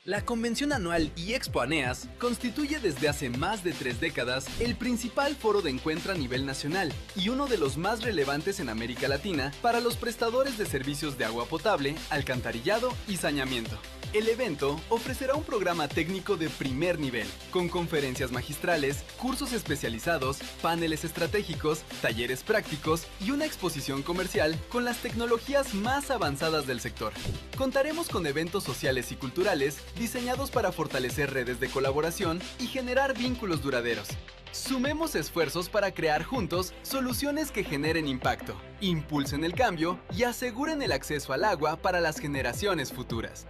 La convención anual y Expo Aneas constituye desde hace más de 3 décadas el principal foro de encuentro a nivel nacional y uno de los más relevantes en América Latina para los prestadores de servicios de agua potable, alcantarillado y saneamiento. El evento ofrecerá un programa técnico de primer nivel, con conferencias magistrales, cursos especializados, paneles estratégicos, talleres prácticos y una exposición comercial con las tecnologías más avanzadas del sector. Contaremos con eventos sociales y culturales diseñados para fortalecer redes de colaboración y generar vínculos duraderos. Sumemos esfuerzos para crear juntos soluciones que generen impacto, impulsen el cambio y aseguren el acceso al agua para las generaciones futuras.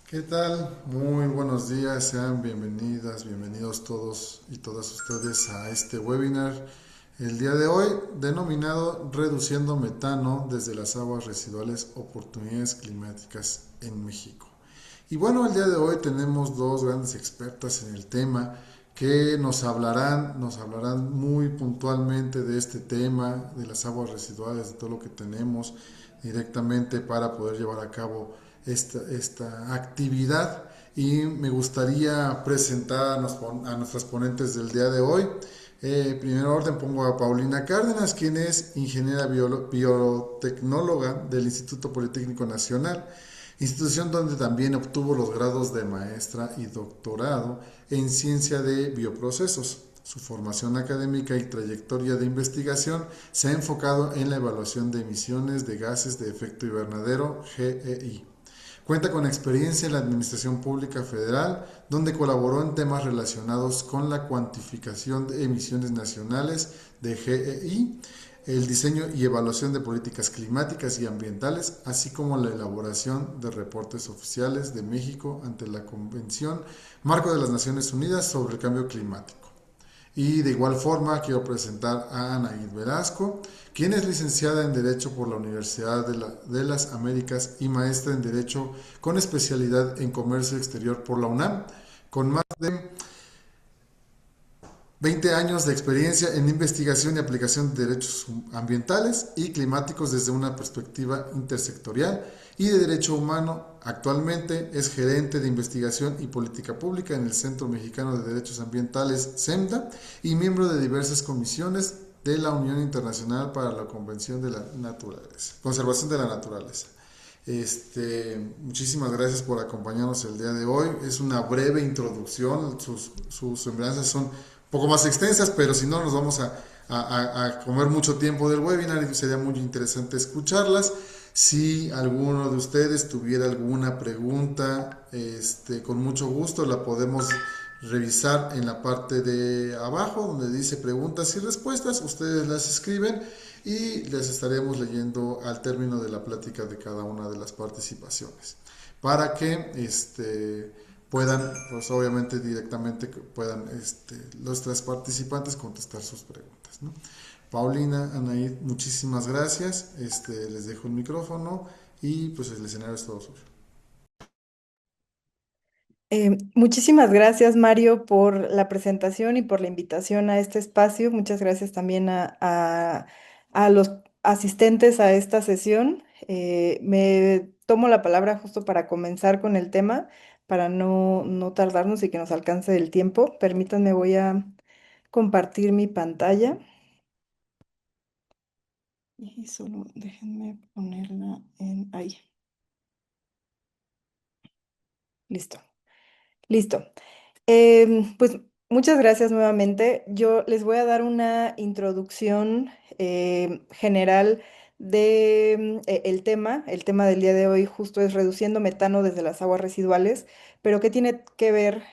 ¿Qué tal? Muy buenos días, sean bienvenidas, bienvenidos todos y todas ustedes a este webinar el día de hoy denominado Reduciendo metano desde las aguas residuales, oportunidades climáticas en México. Y bueno, el día de hoy tenemos dos grandes expertas en el tema que nos hablarán muy puntualmente de este tema, de las aguas residuales, de todo lo que tenemos directamente para poder llevar a cabo esta actividad. Y me gustaría presentar a nuestras ponentes del día de hoy. Primero orden pongo a Paulina Cárdenas, quien es ingeniera biotecnóloga del Instituto Politécnico Nacional, institución donde también obtuvo los grados de maestra y doctorado en ciencia de bioprocesos. Su formación académica y trayectoria de investigación se ha enfocado en la evaluación de emisiones de gases de efecto invernadero, GEI. Cuenta con experiencia en la Administración Pública Federal, donde colaboró en temas relacionados con la cuantificación de emisiones nacionales de GEI, el diseño y evaluación de políticas climáticas y ambientales, así como la elaboración de reportes oficiales de México ante la Convención Marco de las Naciones Unidas sobre el Cambio Climático. Y de igual forma quiero presentar a Anaid Velasco, quien es licenciada en Derecho por la Universidad de las Américas y maestra en Derecho con especialidad en Comercio Exterior por la UNAM, con más de 20 años de experiencia en investigación y aplicación de derechos ambientales y climáticos desde una perspectiva intersectorial y de derecho humano. Actualmente es gerente de investigación y política pública en el Centro Mexicano de Derechos Ambientales, CEMDA, y miembro de diversas comisiones de la Unión Internacional para la Convención de la Naturaleza, Conservación de la Naturaleza. Muchísimas gracias por acompañarnos el día de hoy. Es una breve introducción, sus semblanzas son un poco más extensas, pero si no nos vamos a comer mucho tiempo del webinar y sería muy interesante escucharlas. Si alguno de ustedes tuviera alguna pregunta, con mucho gusto la podemos revisar en la parte de abajo donde dice preguntas y respuestas. Ustedes las escriben y les estaremos leyendo al término de la plática de cada una de las participaciones para que puedan, pues obviamente directamente puedan los tres participantes contestar sus preguntas, ¿no? Paulina, Anaid, muchísimas gracias. Les dejo el micrófono y pues el escenario es todo suyo. Muchísimas gracias, Mario, por la presentación y por la invitación a este espacio. Muchas gracias también a los asistentes a esta sesión. Me tomo la palabra justo para comenzar con el tema, para no tardarnos y que nos alcance el tiempo. Permítanme, voy a compartir mi pantalla y solo déjenme ponerla en ahí. Listo, listo. Pues muchas gracias nuevamente. Yo les voy a dar una introducción general el tema del día de hoy justo es reduciendo metano desde las aguas residuales, pero ¿qué tiene que ver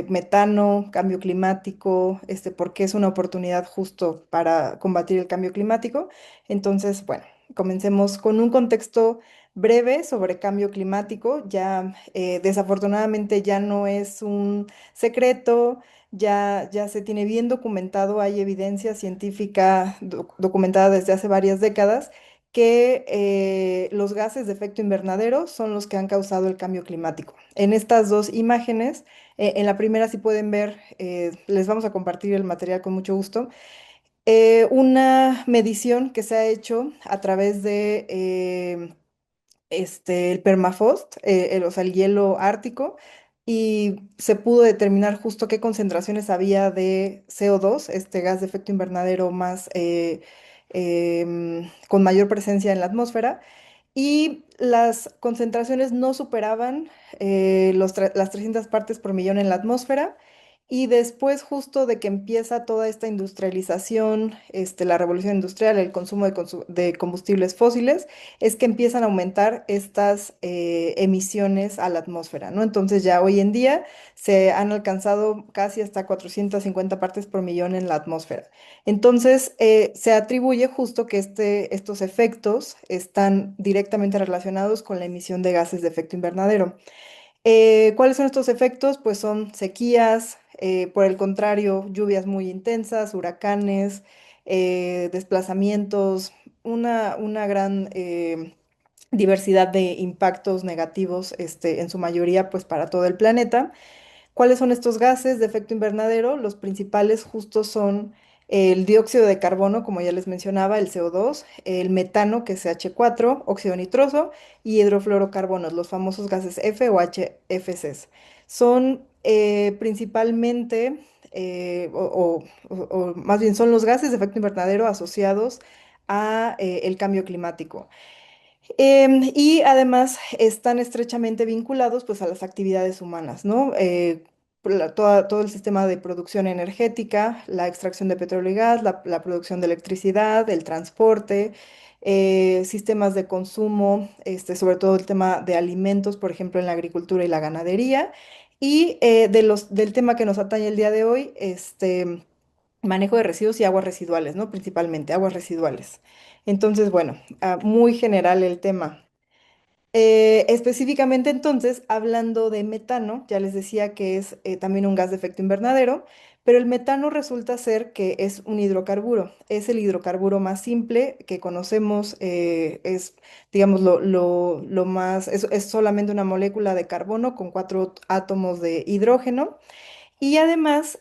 metano, cambio climático, porque es una oportunidad justo para combatir el cambio climático? Entonces, bueno, comencemos con un contexto breve sobre cambio climático. Ya desafortunadamente ya no es un secreto, ya se tiene bien documentado, hay evidencia científica documentada desde hace varias décadas que los gases de efecto invernadero son los que han causado el cambio climático. En estas dos imágenes, en la primera si pueden ver, les vamos a compartir el material con mucho gusto, una medición que se ha hecho a través de el permafrost, o sea, el hielo ártico, y se pudo determinar justo qué concentraciones había de CO2, este gas de efecto invernadero más con mayor presencia en la atmósfera, y las concentraciones no superaban las 300 partes por millón en la atmósfera. Y después, justo de que empieza toda esta industrialización, la revolución industrial, el consumo de combustibles fósiles, es que empiezan a aumentar estas emisiones a la atmósfera, ¿no? Entonces ya hoy en día se han alcanzado casi hasta 450 partes por millón en la atmósfera. Entonces se atribuye justo que estos efectos están directamente relacionados con la emisión de gases de efecto invernadero. ¿Cuáles son estos efectos? Pues son sequías, por el contrario, lluvias muy intensas, huracanes, desplazamientos, una gran diversidad de impactos negativos, en su mayoría, pues para todo el planeta. ¿Cuáles son estos gases de efecto invernadero? Los principales justos son el dióxido de carbono, como ya les mencionaba, el CO2, el metano, que es CH4, óxido nitroso, y hidrofluorocarbonos, los famosos gases F o HFCs. Son principalmente, o más bien son los gases de efecto invernadero asociados a el cambio climático. Y además están estrechamente vinculados pues a las actividades humanas, ¿no? Todo el sistema de producción energética, la extracción de petróleo y gas, la producción de electricidad, el transporte, sistemas de consumo, sobre todo el tema de alimentos, por ejemplo, en la agricultura y la ganadería, y del tema que nos atañe el día de hoy, manejo de residuos y aguas residuales, ¿no? Principalmente aguas residuales. Entonces, bueno, muy general el tema. Específicamente entonces, hablando de metano, ya les decía que es también un gas de efecto invernadero, pero el metano resulta ser que es un hidrocarburo. Es el hidrocarburo más simple que conocemos, es, digamos, lo más, es solamente una molécula de carbono con cuatro átomos de hidrógeno. Y además,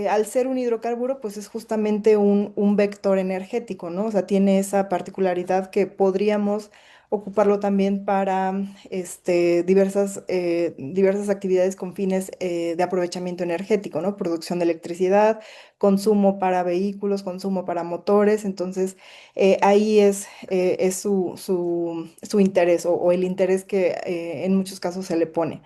al ser un hidrocarburo, pues es justamente un vector energético, ¿no? O sea, tiene esa particularidad que podríamos ocuparlo también para diversas actividades con fines de aprovechamiento energético, ¿no? Producción de electricidad, consumo para vehículos, consumo para motores. Entonces, ahí es su interés o el interés que en muchos casos se le pone.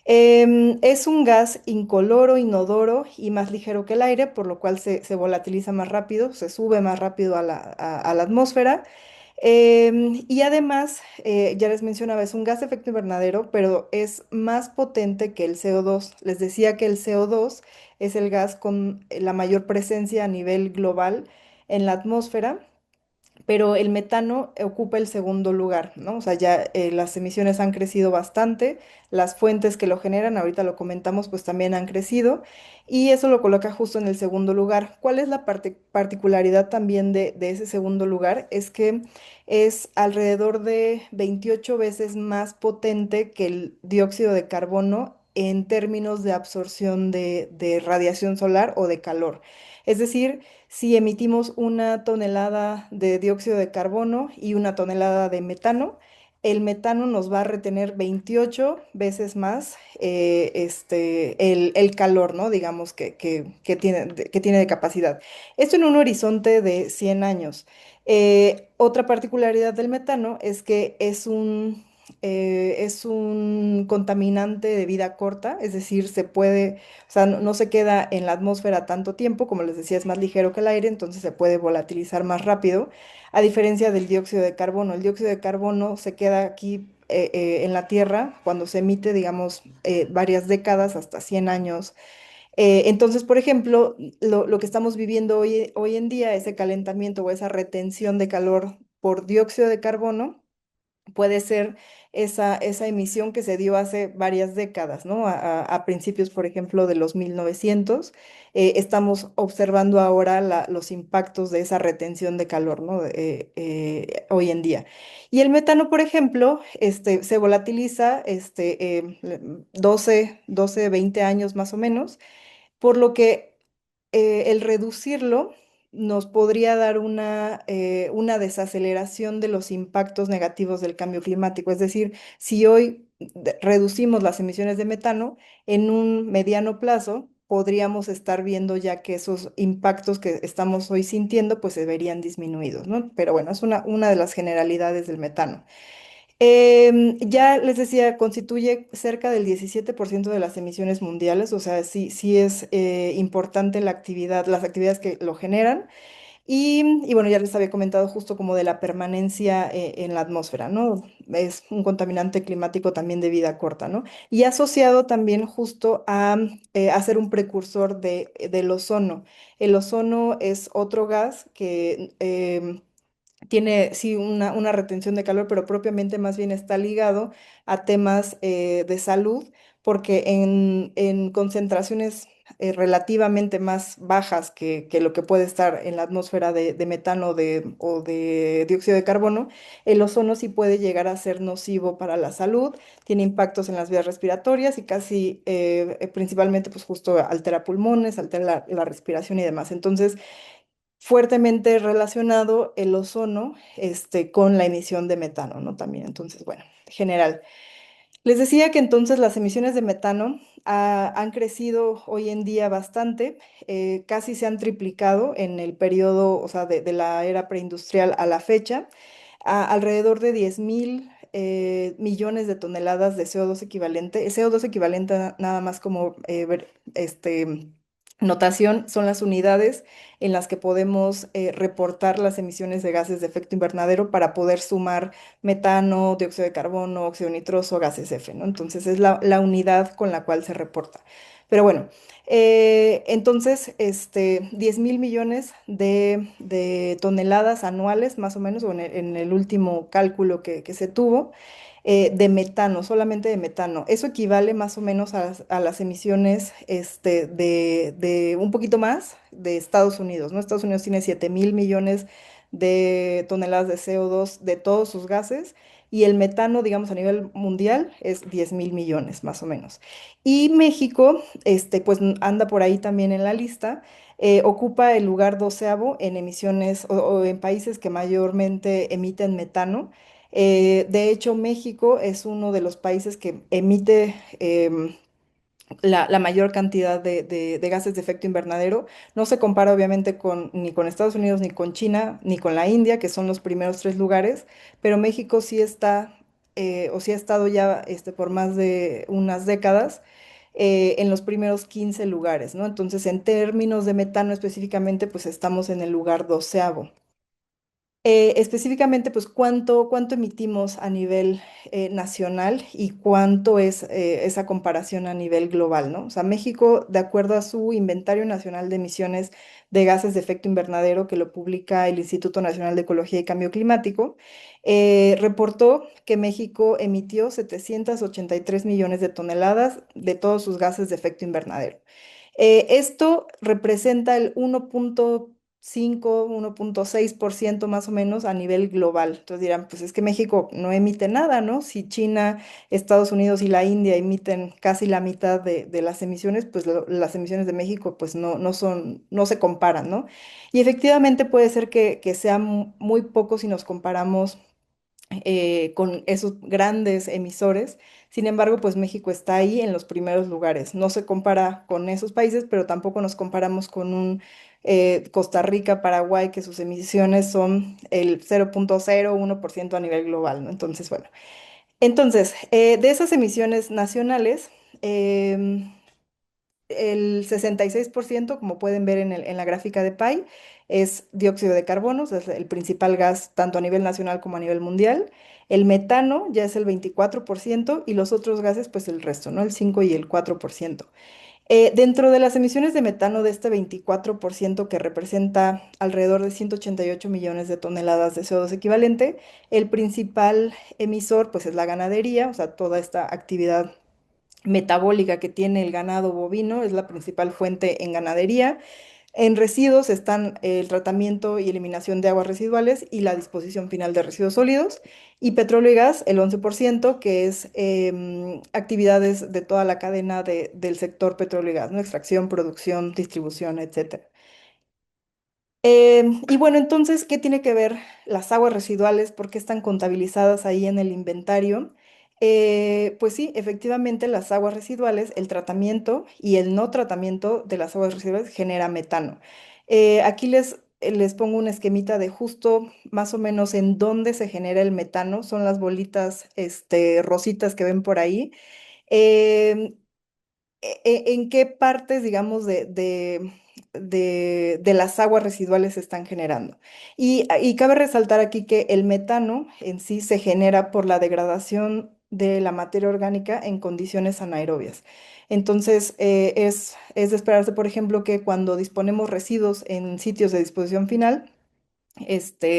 Es un gas incoloro, inodoro y más ligero que el aire, por lo cual se volatiliza más rápido, se sube más rápido a la atmósfera. Y además, ya les mencionaba, es un gas de efecto invernadero, pero es más potente que el CO2. Les decía que el CO2 es el gas con la mayor presencia a nivel global en la atmósfera, pero el metano ocupa el segundo lugar, ¿no? O sea, ya las emisiones han crecido bastante, las fuentes que lo generan, ahorita lo comentamos, pues también han crecido, y eso lo coloca justo en el segundo lugar. ¿Cuál es la particularidad también de ese segundo lugar? Es que es alrededor de 28 veces más potente que el dióxido de carbono en términos de absorción de radiación solar o de calor. Es decir, si emitimos una tonelada de dióxido de carbono y una tonelada de metano, el metano nos va a retener 28 veces más el calor, ¿no? Digamos que tiene de capacidad. Esto en un horizonte de 100 años. Otra particularidad del metano es que es un contaminante de vida corta, es decir, se puede, o sea, no se queda en la atmósfera tanto tiempo, como les decía, es más ligero que el aire, entonces se puede volatilizar más rápido, a diferencia del dióxido de carbono. El dióxido de carbono se queda aquí en la Tierra cuando se emite, digamos, varias décadas, hasta 100 años. Entonces, por ejemplo, lo que estamos viviendo hoy en día, ese calentamiento o esa retención de calor por dióxido de carbono, puede ser esa emisión que se dio hace varias décadas, ¿no? A principios, por ejemplo, de los 1900. Estamos observando ahora los impactos de esa retención de calor, ¿no? Hoy en día. Y el metano, por ejemplo, se volatiliza 20 años más o menos, por lo que el reducirlo nos podría dar una desaceleración de los impactos negativos del cambio climático. Es decir, si hoy reducimos las emisiones de metano, en un mediano plazo podríamos estar viendo ya que esos impactos que estamos hoy sintiendo pues se verían disminuidos, ¿no? Pero bueno, es una de las generalidades del metano. Ya les decía, constituye cerca del 17% de las emisiones mundiales, o sea, sí es importante la actividad, las actividades que lo generan. Y bueno, ya les había comentado justo como de la permanencia en la atmósfera, ¿no? Es un contaminante climático también de vida corta, ¿no? Y asociado también justo a ser un precursor del ozono. El ozono es otro gas que tiene, sí, una retención de calor, pero propiamente más bien está ligado a temas de salud, porque en concentraciones relativamente más bajas que lo que puede estar en la atmósfera de metano o de dióxido de carbono, el ozono sí puede llegar a ser nocivo para la salud, tiene impactos en las vías respiratorias y casi principalmente pues justo altera pulmones, altera la respiración y demás. Entonces, fuertemente relacionado el ozono, con la emisión de metano, ¿no? También, entonces, bueno, general. Les decía que entonces las emisiones de metano han crecido hoy en día bastante, casi se han triplicado en el periodo, o sea, de la era preindustrial a la fecha, a alrededor de 10.000 millones de toneladas de CO2 equivalente. CO2 equivalente nada más como notación, son las unidades en las que podemos reportar las emisiones de gases de efecto invernadero para poder sumar metano, dióxido de carbono, óxido nitroso, gases F, ¿no? Entonces es la unidad con la cual se reporta. Pero bueno, entonces, 10.000 millones de toneladas anuales, más o menos, o en el último cálculo que se tuvo, de metano, solamente de metano. Eso equivale más o menos a las emisiones de un poquito más de Estados Unidos, ¿no? Estados Unidos tiene 7.000 millones de toneladas de CO2 de todos sus gases, y el metano, digamos, a nivel mundial es 10.000 millones más o menos. Y México, pues anda por ahí también en la lista. Ocupa el lugar doceavo en emisiones o en países que mayormente emiten metano. De hecho, México es uno de los países que emite la mayor cantidad de gases de efecto invernadero. No se compara obviamente ni con Estados Unidos, ni con China, ni con la India, que son los primeros tres lugares, pero México sí está, o sí ha estado ya por más de unas décadas. En los primeros 15 lugares, ¿no? Entonces, en términos de metano específicamente, pues estamos en el lugar doceavo. Específicamente, pues, cuánto emitimos a nivel nacional y cuánto es esa comparación a nivel global, ¿no? O sea, México, de acuerdo a su Inventario Nacional de Emisiones de Gases de Efecto Invernadero, que lo publica el Instituto Nacional de Ecología y Cambio Climático, reportó que México emitió 783 millones de toneladas de todos sus gases de efecto invernadero. Esto representa el 1.5, 1.6% más o menos a nivel global. Entonces dirán, pues es que México no emite nada, ¿no? Si China, Estados Unidos y la India emiten casi la mitad de las emisiones, pues las emisiones de México pues no se comparan, ¿no? Y efectivamente puede ser que sea muy poco si nos comparamos con esos grandes emisores. Sin embargo, pues México está ahí en los primeros lugares. No se compara con esos países, pero tampoco nos comparamos con un Costa Rica, Paraguay, que sus emisiones son el 0.01% a nivel global, ¿no? Entonces, bueno. Entonces, de esas emisiones nacionales, em, el 66%, como pueden ver en la gráfica de PAI, es dióxido de carbono, o sea, es el principal gas tanto a nivel nacional como a nivel mundial. El metano ya es el 24% y los otros gases, pues el resto, ¿no? El 5 y el 4%. Dentro de las emisiones de metano de este 24% que representa alrededor de 188 millones de toneladas de CO2 equivalente, el principal emisor pues es la ganadería, o sea, toda esta actividad metabólica que tiene el ganado bovino es la principal fuente en ganadería. En residuos están el tratamiento y eliminación de aguas residuales y la disposición final de residuos sólidos. Y petróleo y gas, el 11%, que es actividades de toda la cadena del sector petróleo y gas, ¿no? Extracción, producción, distribución, etcétera. Y bueno, entonces, ¿qué tiene que ver las aguas residuales? ¿Por qué están contabilizadas ahí en el inventario? Pues sí, efectivamente, las aguas residuales, el tratamiento y el no tratamiento de las aguas residuales genera metano. Aquí les pongo un esquemita de justo más o menos en dónde se genera el metano. Son las bolitas, rositas que ven por ahí. Em, ¿En qué partes, digamos, de las aguas residuales se están generando? Y cabe resaltar aquí que el metano en sí se genera por la degradación de la materia orgánica en condiciones anaerobias. Entonces, es de esperarse, por ejemplo, que cuando disponemos residuos en sitios de disposición final,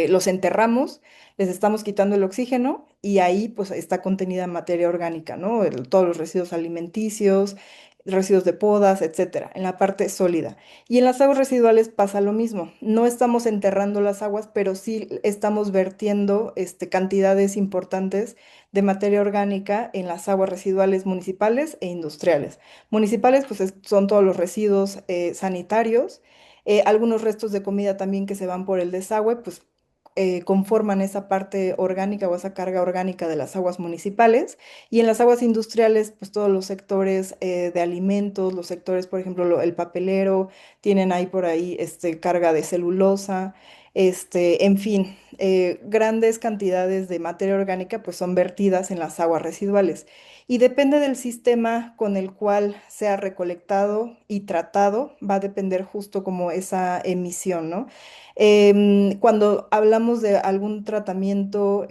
los enterramos, les estamos quitando el oxígeno y ahí pues está contenida materia orgánica, ¿no? Todos los residuos alimenticios, residuos de podas, etcétera, en la parte sólida. Y en las aguas residuales pasa lo mismo. No estamos enterrando las aguas, pero sí estamos vertiendo cantidades importantes de materia orgánica en las aguas residuales municipales e industriales. Municipales pues son todos los residuos sanitarios, algunos restos de comida también que se van por el desagüe, pues conforman esa parte orgánica o esa carga orgánica de las aguas municipales. Y en las aguas industriales, pues todos los sectores de alimentos, los sectores, por ejemplo, el papelero, tienen ahí por ahí carga de celulosa, en fin, grandes cantidades de materia orgánica pues son vertidas en las aguas residuales y depende del sistema con el cual sea recolectado y tratado, va a depender justo como esa emisión, ¿no? Cuando hablamos de algún tratamiento,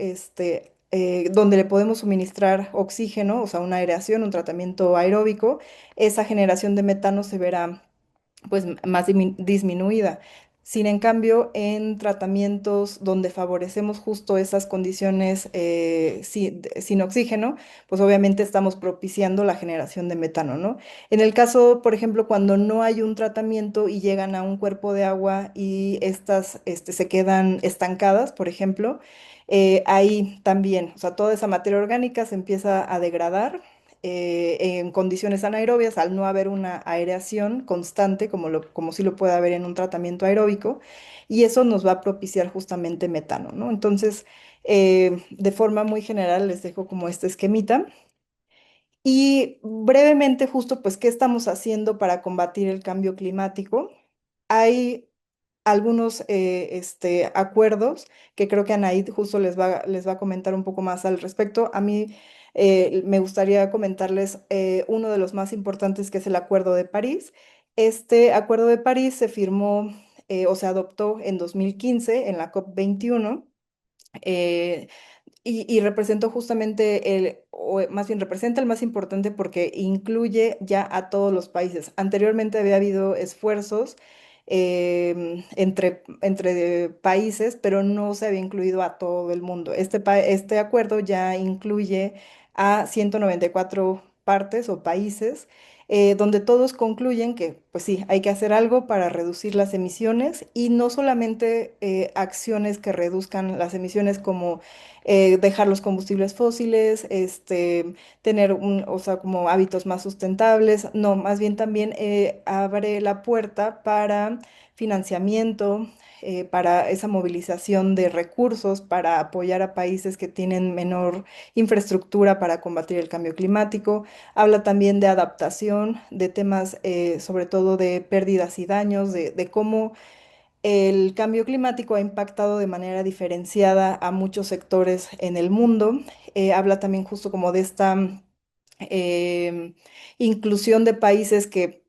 donde le podemos suministrar oxígeno, o sea, una aireación, un tratamiento aeróbico, esa generación de metano se verá pues más disminuida. Sin en cambio, en tratamientos donde favorecemos justo esas condiciones sin oxígeno, pues obviamente estamos propiciando la generación de metano, ¿no? En el caso, por ejemplo, cuando no hay un tratamiento y llegan a un cuerpo de agua y estas se quedan estancadas, por ejemplo, ahí también, o sea, toda esa materia orgánica se empieza a degradar en condiciones anaerobias, al no haber una aireación constante, como sí lo puede haber en un tratamiento aeróbico, y eso nos va a propiciar justamente metano, ¿no? Entonces, de forma muy general, les dejo como este esquemita. Y brevemente, justo, pues, ¿qué estamos haciendo para combatir el cambio climático? Hay algunos acuerdos que creo que Anaid justo les va a comentar un poco más al respecto. A mí me gustaría comentarles uno de los más importantes, que es el Acuerdo de París. Este Acuerdo de París se firmó o se adoptó en 2015 en la COP 21. eh, y representó justamente o más bien representa el más importante porque incluye ya a todos los países. Anteriormente había habido esfuerzos entre países, pero no se había incluido a todo el mundo. Este acuerdo ya incluye a 194 partes o países. Donde todos concluyen que, pues sí, hay que hacer algo para reducir las emisiones y no solamente acciones que reduzcan las emisiones como dejar los combustibles fósiles, tener o sea, como hábitos más sustentables. No, más bien también abre la puerta para financiamiento, para esa movilización de recursos, para apoyar a países que tienen menor infraestructura para combatir el cambio climático. Habla también de adaptación, de temas sobre todo de pérdidas y daños, de cómo el cambio climático ha impactado de manera diferenciada a muchos sectores en el mundo. Habla también justo como de esta em, inclusión de países que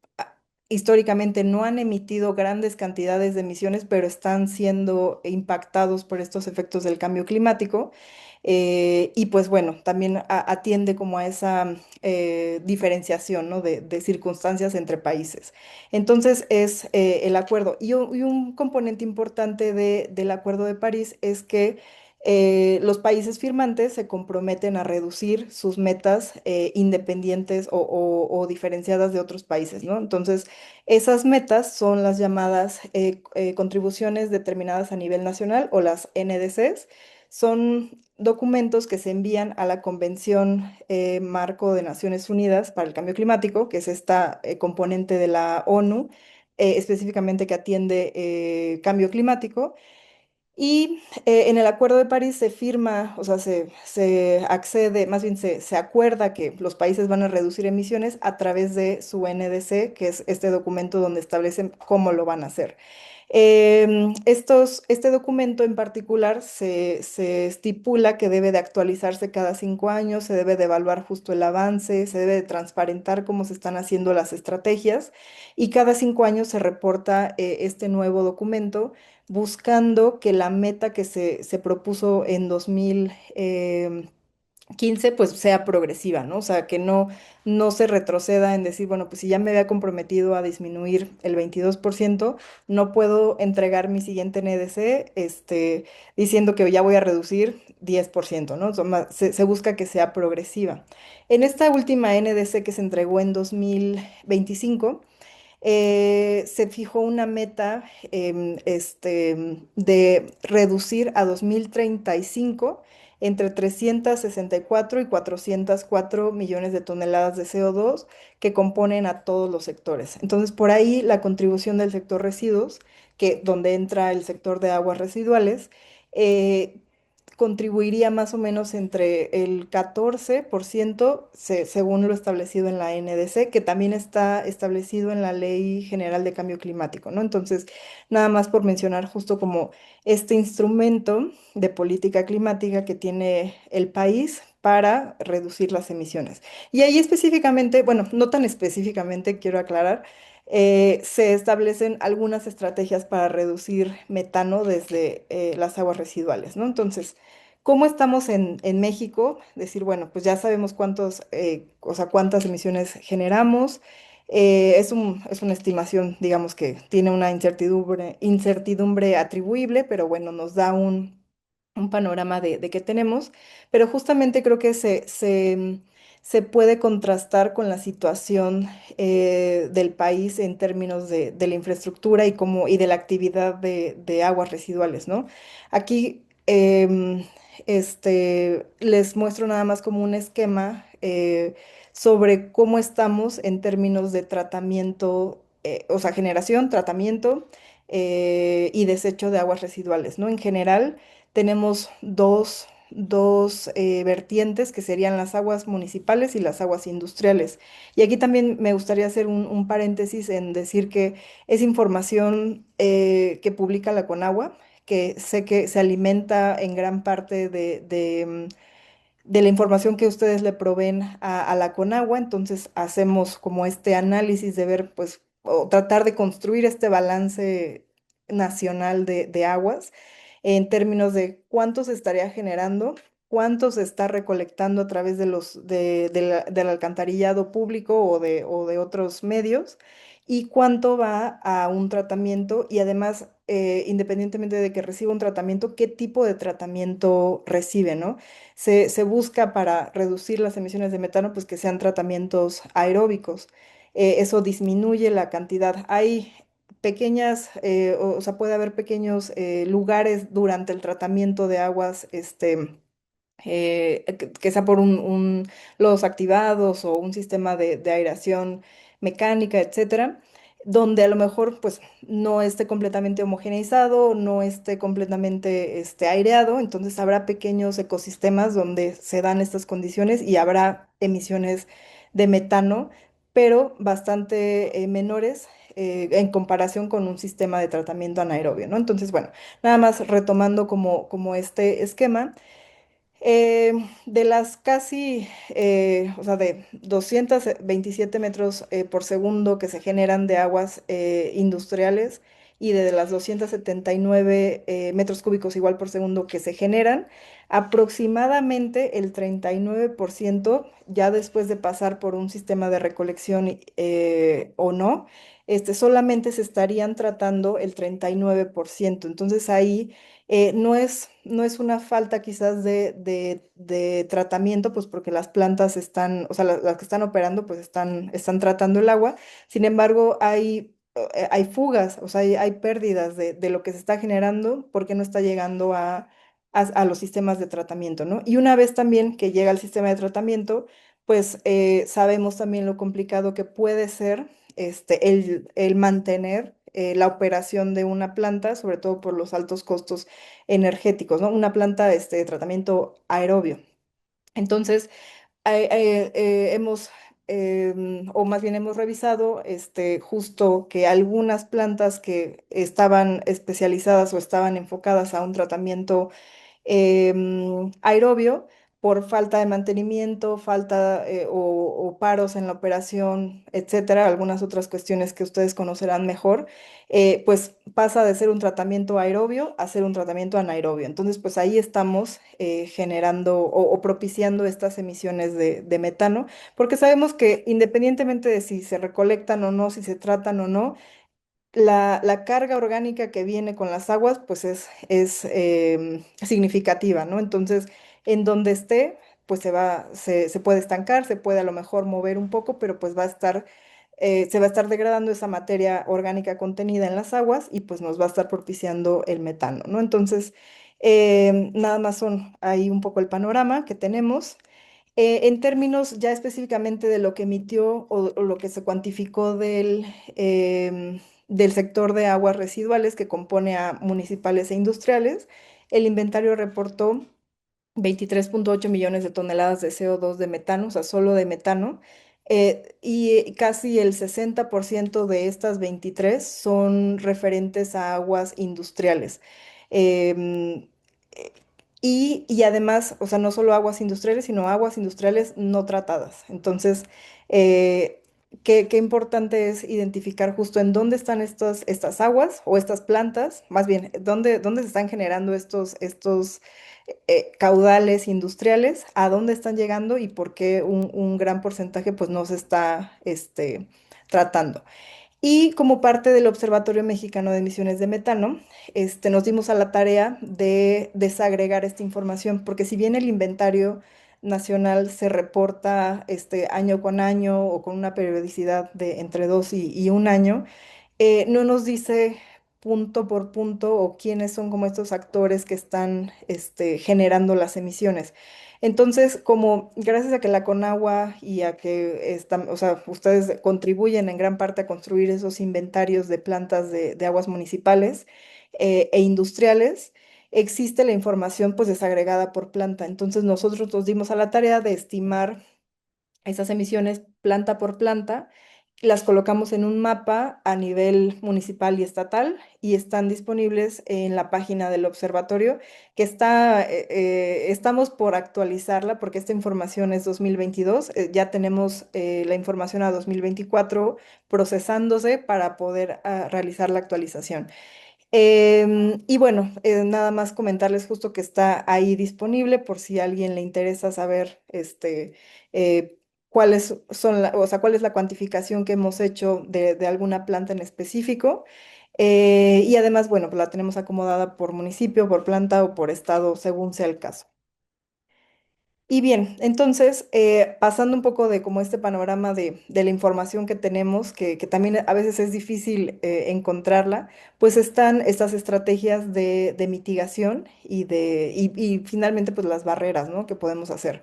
históricamente no han emitido grandes cantidades de emisiones, pero están siendo impactados por estos efectos del cambio climático. Y pues bueno, también atiende como a esa diferenciación, ¿no? de circunstancias entre países. Entonces es el acuerdo. Y un componente importante del Acuerdo de París es que los países firmantes se comprometen a reducir sus metas independientes o diferenciadas de otros países, ¿no? Entonces, esas metas son las llamadas contribuciones determinadas a nivel nacional o las NDCs. Son documentos que se envían a la Convención Marco de Naciones Unidas para el Cambio Climático, que es esta componente de la ONU, específicamente que atiende cambio climático. Y en el Acuerdo de París se firma, o sea, se accede, más bien se acuerda que los países van a reducir emisiones a través de su NDC, que es este documento donde establecen cómo lo van a hacer. Este documento en particular se estipula que debe de actualizarse cada 5 años, se debe de evaluar justo el avance, se debe de transparentar cómo se están haciendo las estrategias y cada 5 años se reporta este nuevo documento buscando que la meta que se propuso en 2015 pues sea progresiva, ¿no? O sea, que no se retroceda en decir, bueno, pues si ya me había comprometido a disminuir el 22%, no puedo entregar mi siguiente NDC, diciendo que ya voy a reducir 10%, ¿no? O sea, se busca que sea progresiva. En esta última NDC que se entregó en 2025, se fijó una meta de reducir a 2035 entre 364 y 404 millones de toneladas de CO2 que componen a todos los sectores. Entonces, por ahí la contribución del sector residuos, que donde entra el sector de aguas residuales, eh, contribuiría más o menos entre el 14% según lo establecido en la NDC, que también está establecido en la Ley General de Cambio Climático, ¿no? Entonces, nada más por mencionar justo como este instrumento de política climática que tiene el país para reducir las emisiones. Y ahí específicamente, bueno, no tan específicamente, quiero aclarar, se establecen algunas estrategias para reducir metano desde las aguas residuales, ¿no? Entonces, ¿cómo estamos en México? Decir, bueno, pues ya sabemos o sea, cuántas emisiones generamos. Es una estimación, digamos, que tiene una incertidumbre atribuible, pero bueno, nos da un panorama de qué tenemos, pero justamente creo que se puede contrastar con la situación del país en términos de la infraestructura y de la actividad de aguas residuales, ¿no? Aquí les muestro nada más como un esquema sobre cómo estamos en términos de tratamiento, o sea, generación, tratamiento y desecho de aguas residuales, ¿no? En general tenemos dos vertientes que serían las aguas municipales y las aguas industriales. Y aquí también me gustaría hacer un paréntesis en decir que es información que publica la Conagua, que sé que se alimenta en gran parte de la información que ustedes le proveen a la Conagua, entonces hacemos como este análisis de ver, pues, o tratar de construir este balance nacional de aguas en términos de cuánto se estaría generando, cuánto se está recolectando a través del alcantarillado público o de otros medios y cuánto va a un tratamiento y además, independientemente de que reciba un tratamiento, qué tipo de tratamiento recibe, ¿no? Se busca para reducir las emisiones de metano, pues que sean tratamientos aeróbicos. Eso disminuye la cantidad. Hay pequeñas, o sea, puede haber pequeños lugares durante el tratamiento de aguas, que sea por lodos activados o un sistema de aireación mecánica, etcétera, donde a lo mejor pues no esté completamente homogeneizado, no esté completamente aireado, entonces habrá pequeños ecosistemas donde se dan estas condiciones y habrá emisiones de metano, pero bastante menores en comparación con un sistema de tratamiento anaerobio, ¿no? Entonces, bueno, nada más retomando como este esquema. De las casi, o sea, de 227 metros por segundo que se generan de aguas industriales y de las 279 metros cúbicos igual por segundo que se generan, aproximadamente el 39% ya después de pasar por un sistema de recolección o no, solamente se estarían tratando el 39%. Entonces ahí no es una falta quizás de tratamiento, pues porque las plantas están, o sea, las que están operando, pues están tratando el agua. Sin embargo, hay fugas, o sea, hay pérdidas de lo que se está generando porque no está llegando a los sistemas de tratamiento, ¿no? Y una vez también que llega al sistema de tratamiento, pues sabemos también lo complicado que puede ser el mantener la operación de una planta, sobre todo por los altos costos energéticos, ¿no? Una planta de tratamiento aerobio. Entonces, hemos, o más bien hemos revisado justo que algunas plantas que estaban especializadas o estaban enfocadas a un tratamiento aerobio por falta de mantenimiento, falta o paros en la operación, etcétera, algunas otras cuestiones que ustedes conocerán mejor, pues pasa de ser un tratamiento aerobio a ser un tratamiento anaerobio. Entonces, pues ahí estamos generando o propiciando estas emisiones de metano, porque sabemos que independientemente de si se recolectan o no, si se tratan o no, la carga orgánica que viene con las aguas, pues es significativa, ¿no? Entonces, en donde esté, pues se puede estancar, se puede a lo mejor mover un poco, pero pues se va a estar degradando esa materia orgánica contenida en las aguas y pues nos va a estar propiciando el metano, ¿no? Entonces, nada más son ahí un poco el panorama que tenemos. En términos ya específicamente de lo que emitió o lo que se cuantificó del sector de aguas residuales que compone a municipales e industriales, el inventario reportó 23,8 millones de toneladas de CO2 de metano, o sea, solo de metano, y casi el 60% de estas 23 son referentes a aguas industriales. Em, eh, y además, o sea, no solo aguas industriales, sino aguas industriales no tratadas. Entonces, eh, qué importante es identificar justo en dónde están estas aguas o estas plantas, más bien, dónde se están generando estos caudales industriales, a dónde están llegando y por qué un gran porcentaje pues no se está tratando. Y como parte del Observatorio Mexicano de Emisiones de Metano, nos dimos a la tarea de desagregar esta información, porque si bien el inventario nacional se reporta año con año o con una periodicidad de entre 2 y un año, no nos dice punto por punto o quiénes son como estos actores que están generando las emisiones. Entonces, como gracias a que la Conagua y a que o sea, ustedes contribuyen en gran parte a construir esos inventarios de plantas de aguas municipales e industriales, existe la información pues desagregada por planta. Entonces, nosotros nos dimos a la tarea de estimar esas emisiones planta por planta, las colocamos en un mapa a nivel municipal y estatal y están disponibles en la página del observatorio, que estamos por actualizarla porque esta información es 2022, ya tenemos la información a 2024 procesándose para poder realizar la actualización. Y bueno, nada más comentarles justo que está ahí disponible por si a alguien le interesa saber eh, o sea, cuál es la cuantificación que hemos hecho de alguna planta en específico. Y además, bueno, pues la tenemos acomodada por municipio, por planta o por estado, según sea el caso. Y bien, entonces, pasando un poco de como este panorama de la información que tenemos, que también a veces es difícil encontrarla, pues están estas estrategias de mitigación y finalmente pues las barreras, ¿no? que podemos hacer.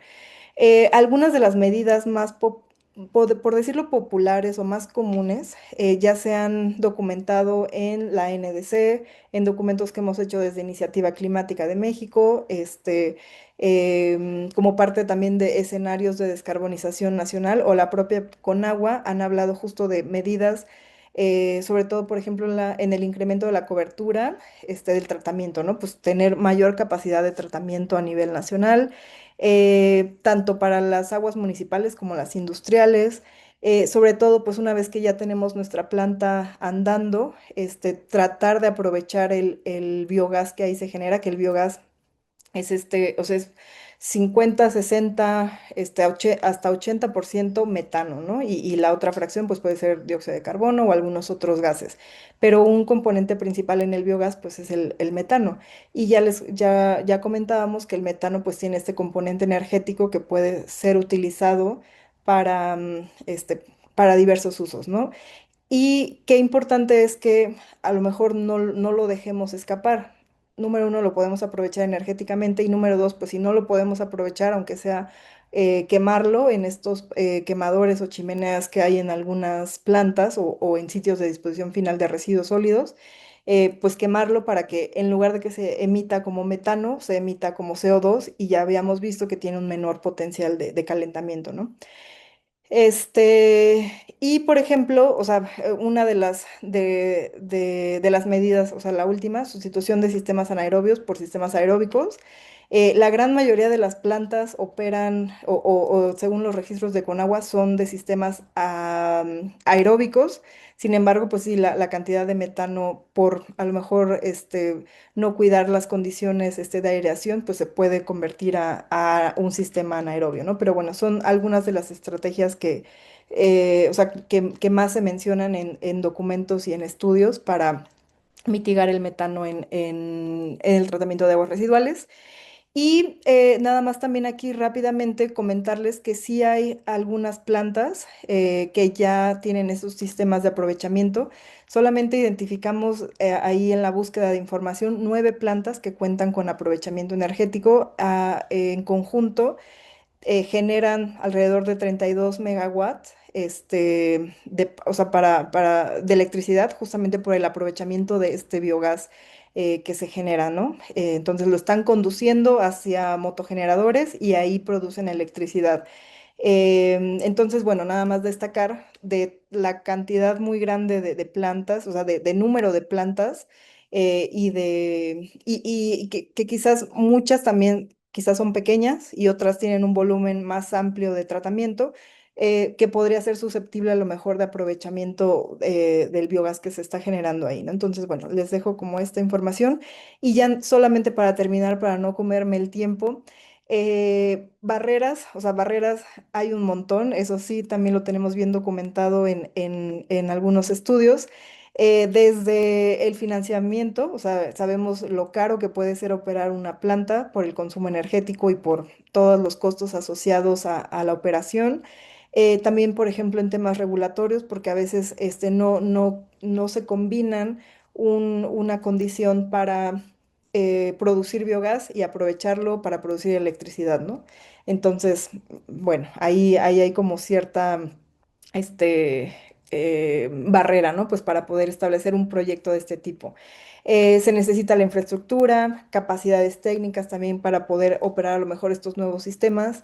Algunas de las medidas más, por decirlo, populares o más comunes, ya se han documentado en la NDC, en documentos que hemos hecho desde Iniciativa Climática de México, como parte también de escenarios de descarbonización nacional o la propia Conagua han hablado justo de medidas sobre todo, por ejemplo, en el incremento de la cobertura del tratamiento, ¿no? Pues tener mayor capacidad de tratamiento a nivel nacional, tanto para las aguas municipales como las industriales. Sobre todo, pues una vez que ya tenemos nuestra planta andando, tratar de aprovechar el biogás que ahí se genera, que el biogás es o sea, es 50, 60, hasta 80% metano, ¿no? Y la otra fracción, pues puede ser dióxido de carbono o algunos otros gases. Pero un componente principal en el biogás, pues es el metano. Y ya comentábamos que el metano, pues tiene este componente energético que puede ser utilizado para, para diversos usos, ¿no? Y qué importante es que a lo mejor no lo dejemos escapar. Número uno, lo podemos aprovechar energéticamente y número dos, pues si no lo podemos aprovechar, aunque sea quemarlo en estos quemadores o chimeneas que hay en algunas plantas o en sitios de disposición final de residuos sólidos, pues quemarlo para que en lugar de que se emita como metano, se emita como CO2 y ya habíamos visto que tiene un menor potencial de calentamiento, ¿no? Y por ejemplo, o sea, una de las medidas, o sea, la última, sustitución de sistemas anaerobios por sistemas aeróbicos. La gran mayoría de las plantas operan, o según los registros de Conagua, son de sistemas aeróbicos. Sin embargo, pues sí, la cantidad de metano por a lo mejor no cuidar las condiciones de aireación, pues se puede convertir a un sistema anaerobio, ¿no? Pero bueno, son algunas de las estrategias o sea, que más se mencionan en documentos y en estudios para mitigar el metano en el tratamiento de aguas residuales. Y nada más también aquí rápidamente comentarles que sí hay algunas plantas que ya tienen esos sistemas de aprovechamiento. Solamente identificamos ahí en la búsqueda de información 9 plantas que cuentan con aprovechamiento energético. En conjunto generan alrededor de 32 megawatts o sea, de electricidad, justamente por el aprovechamiento de este biogás que se genera, ¿no? Entonces lo están conduciendo hacia motogeneradores y ahí producen electricidad. Entonces, bueno, nada más destacar de la cantidad muy grande de plantas, o sea, de número de plantas, y que quizás muchas también quizás son pequeñas y otras tienen un volumen más amplio de tratamiento, que podría ser susceptible a lo mejor de aprovechamiento del biogás que se está generando ahí, ¿no? Entonces, bueno, les dejo como esta información y ya solamente para terminar, para no comerme el tiempo. Barreras, o sea, barreras hay un montón, eso sí, también lo tenemos bien documentado en algunos estudios. Desde el financiamiento, o sea, sabemos lo caro que puede ser operar una planta por el consumo energético y por todos los costos asociados a la operación. También, por ejemplo, en temas regulatorios, porque a veces no se combinan una condición para producir biogás y aprovecharlo para producir electricidad, ¿no? Entonces, bueno, ahí hay como cierta este, barrera, ¿no? Pues para poder establecer un proyecto de este tipo. Se necesita la infraestructura, capacidades técnicas también para poder operar a lo mejor estos nuevos sistemas.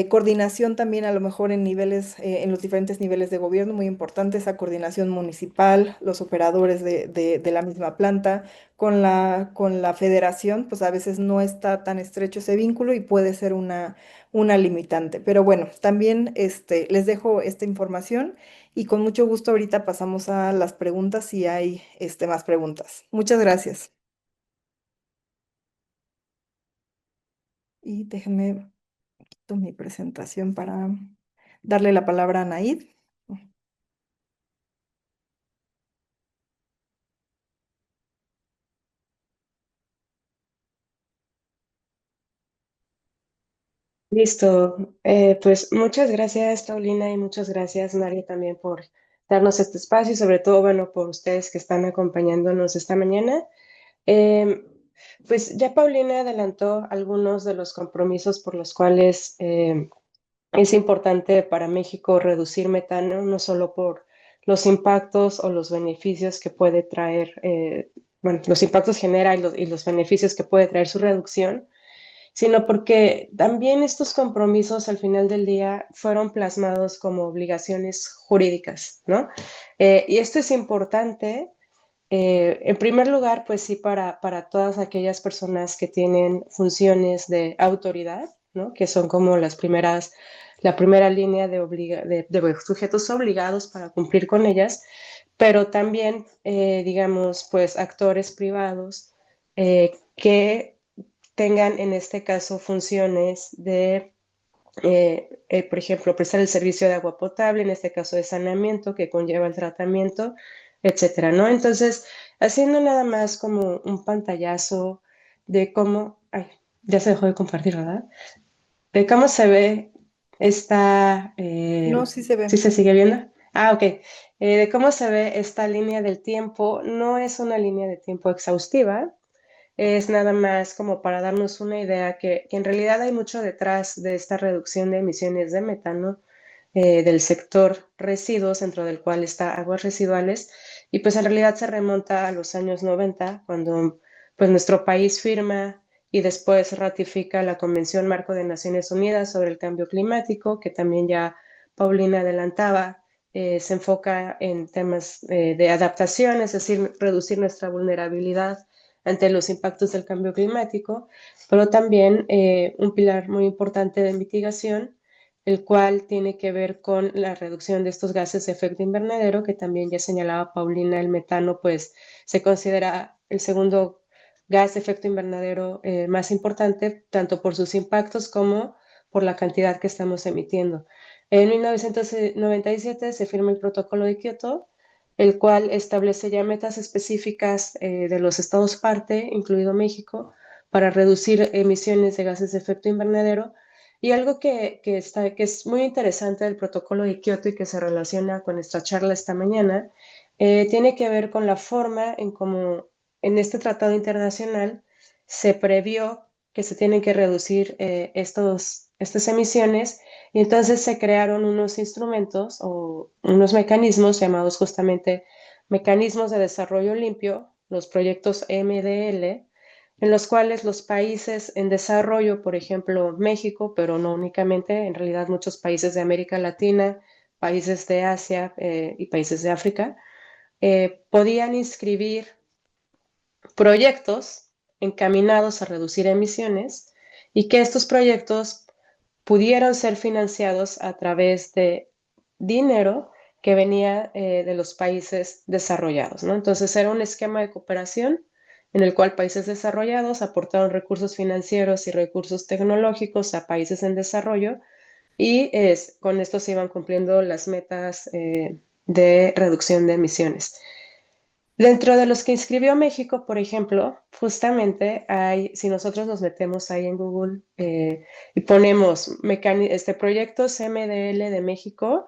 Coordinación también a lo mejor en niveles, en los diferentes niveles de gobierno, muy importante esa coordinación municipal, los operadores de la misma planta, con la federación, pues a veces no está tan estrecho ese vínculo y puede ser una limitante. Pero bueno, también les dejo esta información y con mucho gusto ahorita pasamos a las preguntas si hay más preguntas. Muchas gracias. Y déjenme quito mi presentación para darle la palabra a Naid. Listo. Pues muchas gracias, Paulina, y muchas gracias, María, también por darnos este espacio y sobre todo, bueno, por ustedes que están acompañándonos esta mañana. Em, pues ya Paulina adelantó algunos de los compromisos por los cuales es importante para México reducir metano, no solo por los impactos o los beneficios que puede traer, bueno, los impactos genera y los beneficios que puede traer su reducción, sino porque también estos compromisos al final del día fueron plasmados como obligaciones jurídicas, ¿no? Y esto es importante, en primer lugar, pues sí, para todas aquellas personas que tienen funciones de autoridad, ¿no? Que son como la primera línea de sujetos obligados para cumplir con ellas, pero también, digamos, pues actores privados que tengan en este caso funciones por ejemplo, prestar el servicio de agua potable, en este caso de saneamiento, que conlleva el tratamiento, etcétera, ¿no? Entonces, haciendo nada más como un pantallazo de cómo, ay, ya se dejó de compartir, ¿verdad? De cómo se ve esta, No, sí se ¿sí ve. se sigue viendo? Ah, ok. De cómo se ve esta línea del tiempo, no es una línea de tiempo exhaustiva, es nada más como para darnos una idea que en realidad hay mucho detrás de esta reducción de emisiones de metano del sector residuos, dentro del cual está aguas residuales, y pues en realidad se remonta a los años 90, cuando pues nuestro país firma y después ratifica la Convención Marco de Naciones Unidas sobre el Cambio Climático, que también ya Paulina adelantaba, se enfoca en temas de adaptación, es decir, reducir nuestra vulnerabilidad ante los impactos del cambio climático, pero también un pilar muy importante de mitigación, el cual tiene que ver con la reducción de estos gases de efecto invernadero, que también ya señalaba Paulina, el metano, pues se considera el segundo gas de efecto invernadero más importante, tanto por sus impactos como por la cantidad que estamos emitiendo. En 1997 se firma el Protocolo de Kioto, el cual establece ya metas específicas de los estados parte, incluido México, para reducir emisiones de gases de efecto invernadero. Y algo que es muy interesante del protocolo de Kioto y que se relaciona con nuestra charla esta mañana, tiene que ver con la forma en cómo en este tratado internacional se previó que se tienen que reducir estas emisiones, y entonces se crearon unos instrumentos o unos mecanismos llamados justamente mecanismos de desarrollo limpio, los proyectos MDL, en los cuales los países en desarrollo, por ejemplo México, pero no únicamente, en realidad muchos países de América Latina, países de Asia y países de África, podían inscribir proyectos encaminados a reducir emisiones, y que estos proyectos pudieron ser financiados a través de dinero que venía de los países desarrollados, ¿no? Entonces era un esquema de cooperación en el cual países desarrollados aportaron recursos financieros y recursos tecnológicos a países en desarrollo, y con esto se iban cumpliendo las metas de reducción de emisiones. Dentro de los que inscribió México, por ejemplo, justamente hay, si nosotros nos metemos ahí en Google y ponemos proyectos MDL de México,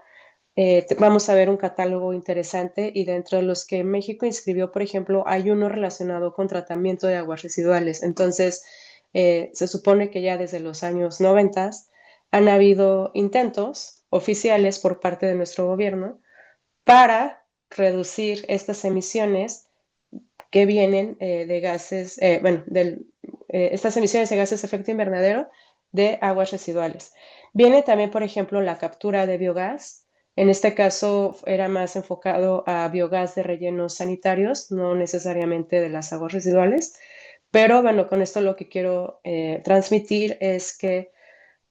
vamos a ver un catálogo interesante, y dentro de los que México inscribió, por ejemplo, hay uno relacionado con tratamiento de aguas residuales. Entonces, se supone que ya desde los años 90 han habido intentos oficiales por parte de nuestro gobierno para reducir estas emisiones que vienen de gases, estas emisiones de gases de efecto invernadero de aguas residuales. Viene también, por ejemplo, la captura de biogás. En este caso era más enfocado a biogás de rellenos sanitarios, no necesariamente de las aguas residuales. Pero bueno, con esto lo que quiero transmitir es que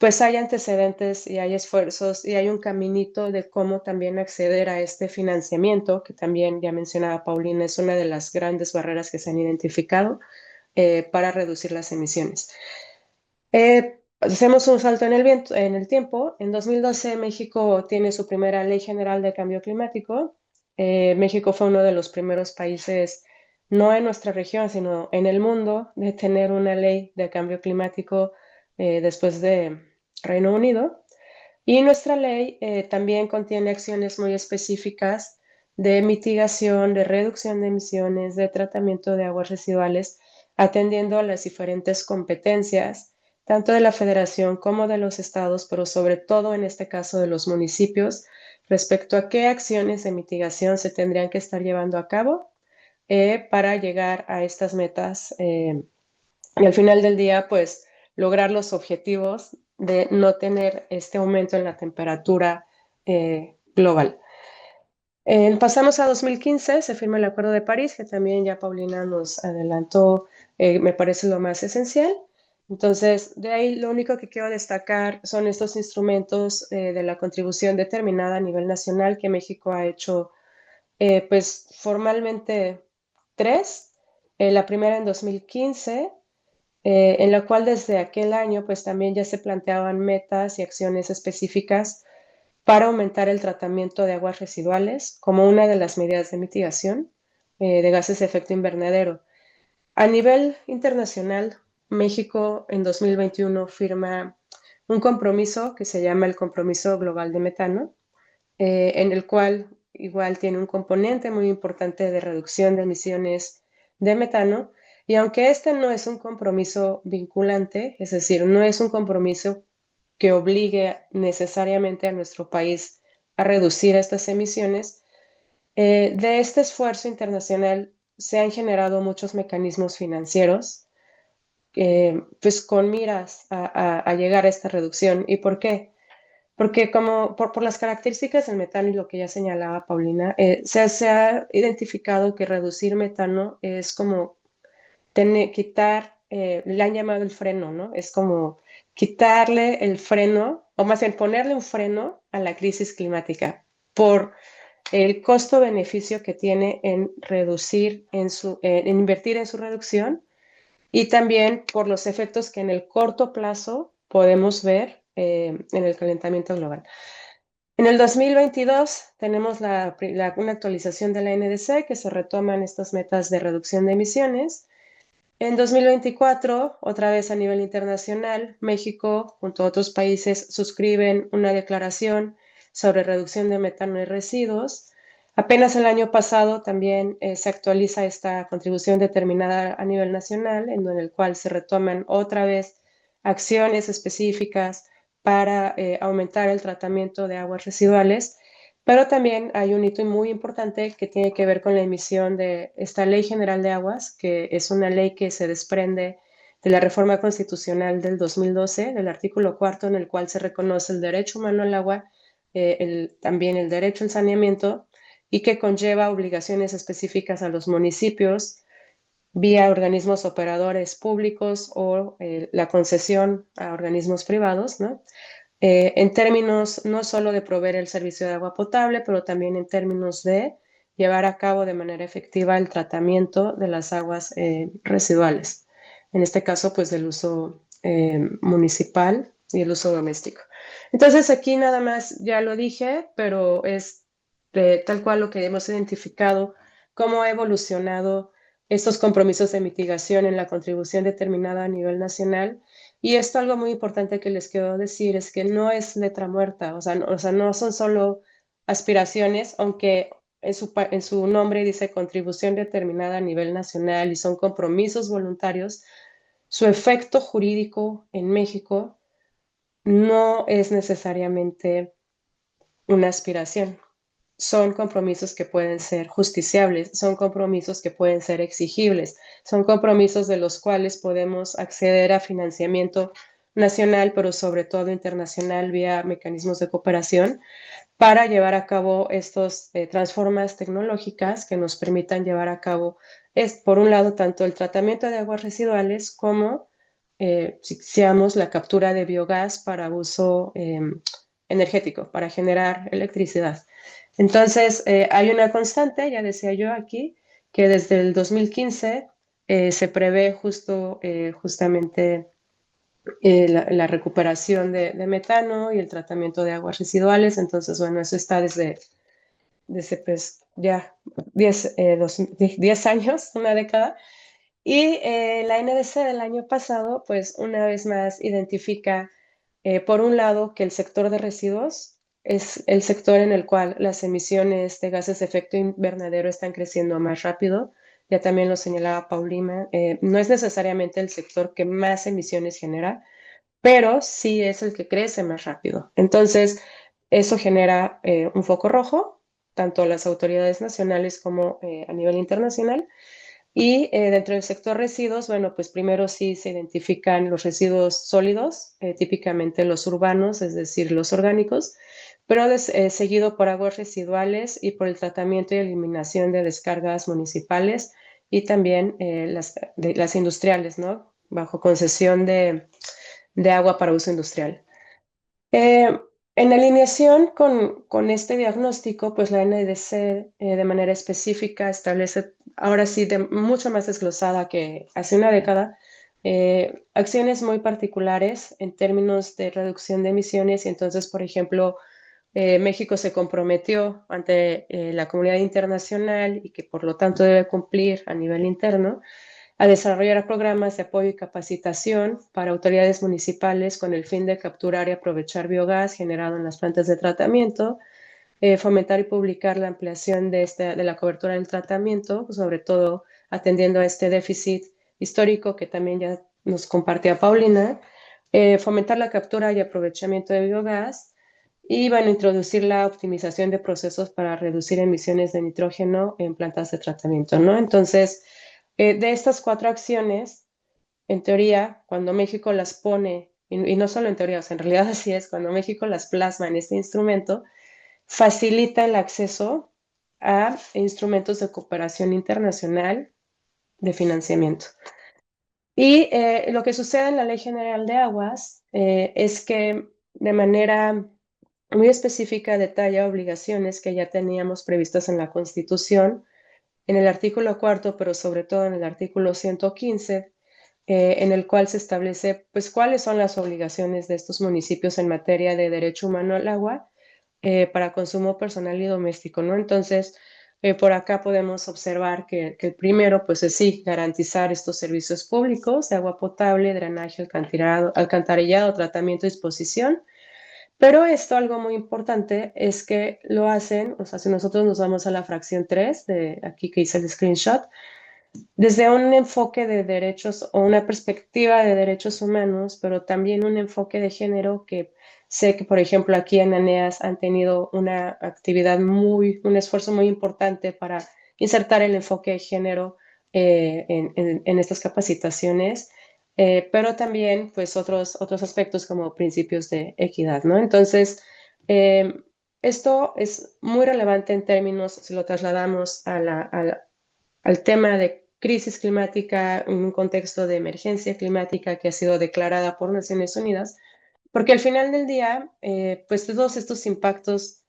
pues hay antecedentes y hay esfuerzos y hay un caminito de cómo también acceder a este financiamiento, que también ya mencionaba Paulina, es una de las grandes barreras que se han identificado para reducir las emisiones. Hacemos un salto en el tiempo. En 2012 México tiene su primera Ley General de Cambio Climático. México fue uno de los primeros países, no en nuestra región, sino en el mundo, de tener una ley de cambio climático después de Reino Unido. Y nuestra ley también contiene acciones muy específicas de mitigación, de reducción de emisiones, de tratamiento de aguas residuales, atendiendo a las diferentes competencias, tanto de la federación como de los estados, pero sobre todo en este caso de los municipios, respecto a qué acciones de mitigación se tendrían que estar llevando a cabo para llegar a estas metas. Y al final del día, pues lograr los objetivos de no tener este aumento en la temperatura global. Pasamos a 2015, se firma el Acuerdo de París, que también ya Paulina nos adelantó, me parece lo más esencial. Entonces, de ahí lo único que quiero destacar son estos instrumentos de la contribución determinada a nivel nacional que México ha hecho, pues formalmente 3. La primera en 2015, en la cual desde aquel año pues también ya se planteaban metas y acciones específicas para aumentar el tratamiento de aguas residuales como una de las medidas de mitigación de gases de efecto invernadero. A nivel internacional, México en 2021 firma un compromiso que se llama el Compromiso Global de Metano, en el cual igual tiene un componente muy importante de reducción de emisiones de metano. Y aunque este no es un compromiso vinculante, es decir, no es un compromiso que obligue necesariamente a nuestro país a reducir estas emisiones, de este esfuerzo internacional se han generado muchos mecanismos financieros, pues con miras a llegar a esta reducción. ¿Y por qué? Porque como por las características del metano y lo que ya señalaba Paulina, se ha identificado que reducir metano es como quitar, le han llamado el freno, ¿no? Es como quitarle el freno, o más bien ponerle un freno a la crisis climática por el costo-beneficio que tiene en reducir, en invertir en su reducción, y también por los efectos que en el corto plazo podemos ver en el calentamiento global. En el 2022 tenemos una actualización de la NDC que se retoman estas metas de reducción de emisiones. En 2024, otra vez a nivel internacional, México junto a otros países suscriben una declaración sobre reducción de metano y residuos. Apenas el año pasado también se actualiza esta contribución determinada a nivel nacional, en el cual se retoman otra vez acciones específicas para aumentar el tratamiento de aguas residuales, pero también hay un hito muy importante que tiene que ver con la emisión de esta Ley General de Aguas, que es una ley que se desprende de la reforma constitucional del 2012, del artículo 4, en el cual se reconoce el derecho humano al agua, también el derecho al saneamiento, y que conlleva obligaciones específicas a los municipios vía organismos operadores públicos o la concesión a organismos privados, ¿no? En términos no solo de proveer el servicio de agua potable, pero también en términos de llevar a cabo de manera efectiva el tratamiento de las aguas residuales. En este caso, pues del uso municipal y el uso doméstico. Entonces, aquí nada más ya lo dije, pero es tal cual lo que hemos identificado, cómo ha evolucionado estos compromisos de mitigación en la contribución determinada a nivel nacional. Y esto algo muy importante que les quiero decir es que no es letra muerta, o sea, no son solo aspiraciones, aunque en su nombre dice contribución determinada a nivel nacional y son compromisos voluntarios, su efecto jurídico en México no es necesariamente una aspiración. Son compromisos que pueden ser justiciables, son compromisos que pueden ser exigibles, son compromisos de los cuales podemos acceder a financiamiento nacional, pero sobre todo internacional vía mecanismos de cooperación para llevar a cabo estas transformas tecnológicas que nos permitan llevar a cabo, por un lado, tanto el tratamiento de aguas residuales como, si seamos, la captura de biogás para uso energético, para generar electricidad. Entonces, hay una constante, ya decía yo aquí, que desde el 2015 se prevé justamente la recuperación de metano y el tratamiento de aguas residuales. Entonces, bueno, eso está desde pues, ya 10 años, una década. Y la NDC del año pasado, pues una vez más identifica, por un lado, que el sector de residuos es el sector en el cual las emisiones de gases de efecto invernadero están creciendo más rápido. Ya también lo señalaba Paulina, no es necesariamente el sector que más emisiones genera, pero sí es el que crece más rápido. Entonces, eso genera un foco rojo, tanto a las autoridades nacionales como a nivel internacional. Y dentro del sector residuos, bueno, pues primero sí se identifican los residuos sólidos, típicamente los urbanos, es decir, los orgánicos, pero seguido por aguas residuales y por el tratamiento y eliminación de descargas municipales y también las industriales, ¿no? Bajo concesión de agua para uso industrial. Eh, en alineación con este diagnóstico, pues la NDC de manera específica establece, ahora sí, mucho más desglosada que hace una década, acciones muy particulares en términos de reducción de emisiones y entonces, por ejemplo, México se comprometió ante la comunidad internacional y que por lo tanto debe cumplir a nivel interno a desarrollar programas de apoyo y capacitación para autoridades municipales con el fin de capturar y aprovechar biogás generado en las plantas de tratamiento, fomentar y publicar la ampliación de la cobertura del tratamiento, sobre todo atendiendo a este déficit histórico que también ya nos compartía Paulina, fomentar la captura y aprovechamiento de biogás y van a introducir la optimización de procesos para reducir emisiones de nitrógeno en plantas de tratamiento, ¿no? Entonces, de estas 4 acciones, en teoría, cuando México las pone, y no solo en teoría, o sea, en realidad así es, cuando México las plasma en este instrumento, facilita el acceso a instrumentos de cooperación internacional de financiamiento. Y lo que sucede en la Ley General de Aguas es que de manera muy específica detalla obligaciones que ya teníamos previstas en la Constitución, en el artículo cuarto, pero sobre todo en el artículo 115, en el cual se establece pues cuáles son las obligaciones de estos municipios en materia de derecho humano al agua para consumo personal y doméstico, ¿no? Entonces, por acá podemos observar que el primero, pues es sí, garantizar estos servicios públicos de agua potable, drenaje, alcantarillado, tratamiento y disposición. Pero esto, algo muy importante, es que lo hacen, o sea, si nosotros nos vamos a la fracción 3, de aquí que hice el screenshot, desde un enfoque de derechos o una perspectiva de derechos humanos, pero también un enfoque de género que sé que, por ejemplo, aquí en ANEAS han tenido una actividad un esfuerzo muy importante para insertar el enfoque de género en estas capacitaciones, pero también pues otros aspectos como principios de equidad, ¿no? Entonces, eh, esto es muy relevante en términos, si lo trasladamos al tema de crisis climática en un contexto de emergencia climática que ha sido declarada por Naciones Unidas, porque al final del día, pues todos estos impactos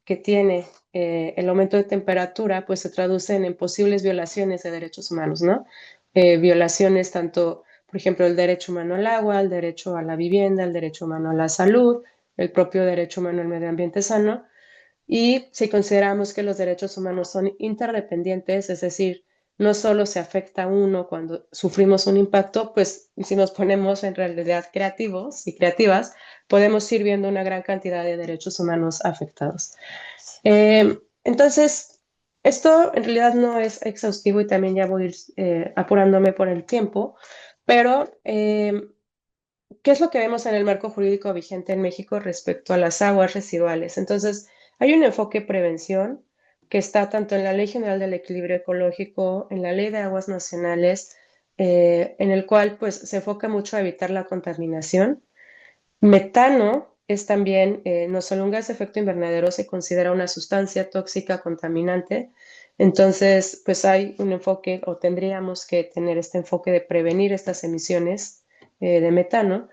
que tiene el aumento de temperatura, pues se traducen en posibles violaciones de derechos humanos, ¿no? Violaciones tanto, por ejemplo, el derecho humano al agua, el derecho a la vivienda, el derecho humano a la salud, el propio derecho humano al medio ambiente sano. Y si consideramos que los derechos humanos son interdependientes, es decir, no solo se afecta a uno cuando sufrimos un impacto, pues si nos ponemos en realidad creativos y creativas, podemos ir viendo una gran cantidad de derechos humanos afectados. Entonces, esto en realidad no es exhaustivo y también ya voy a ir apurándome por el tiempo, pero ¿qué es lo que vemos en el marco jurídico vigente en México respecto a las aguas residuales? Entonces, hay un enfoque de prevención que está tanto en la Ley General del Equilibrio Ecológico, en la Ley de Aguas Nacionales, en el cual pues se enfoca mucho a evitar la contaminación. Metano es también no solo un gas de efecto invernadero, se considera una sustancia tóxica contaminante. Entonces, pues hay un enfoque, o tendríamos que tener este enfoque de prevenir estas emisiones de metano.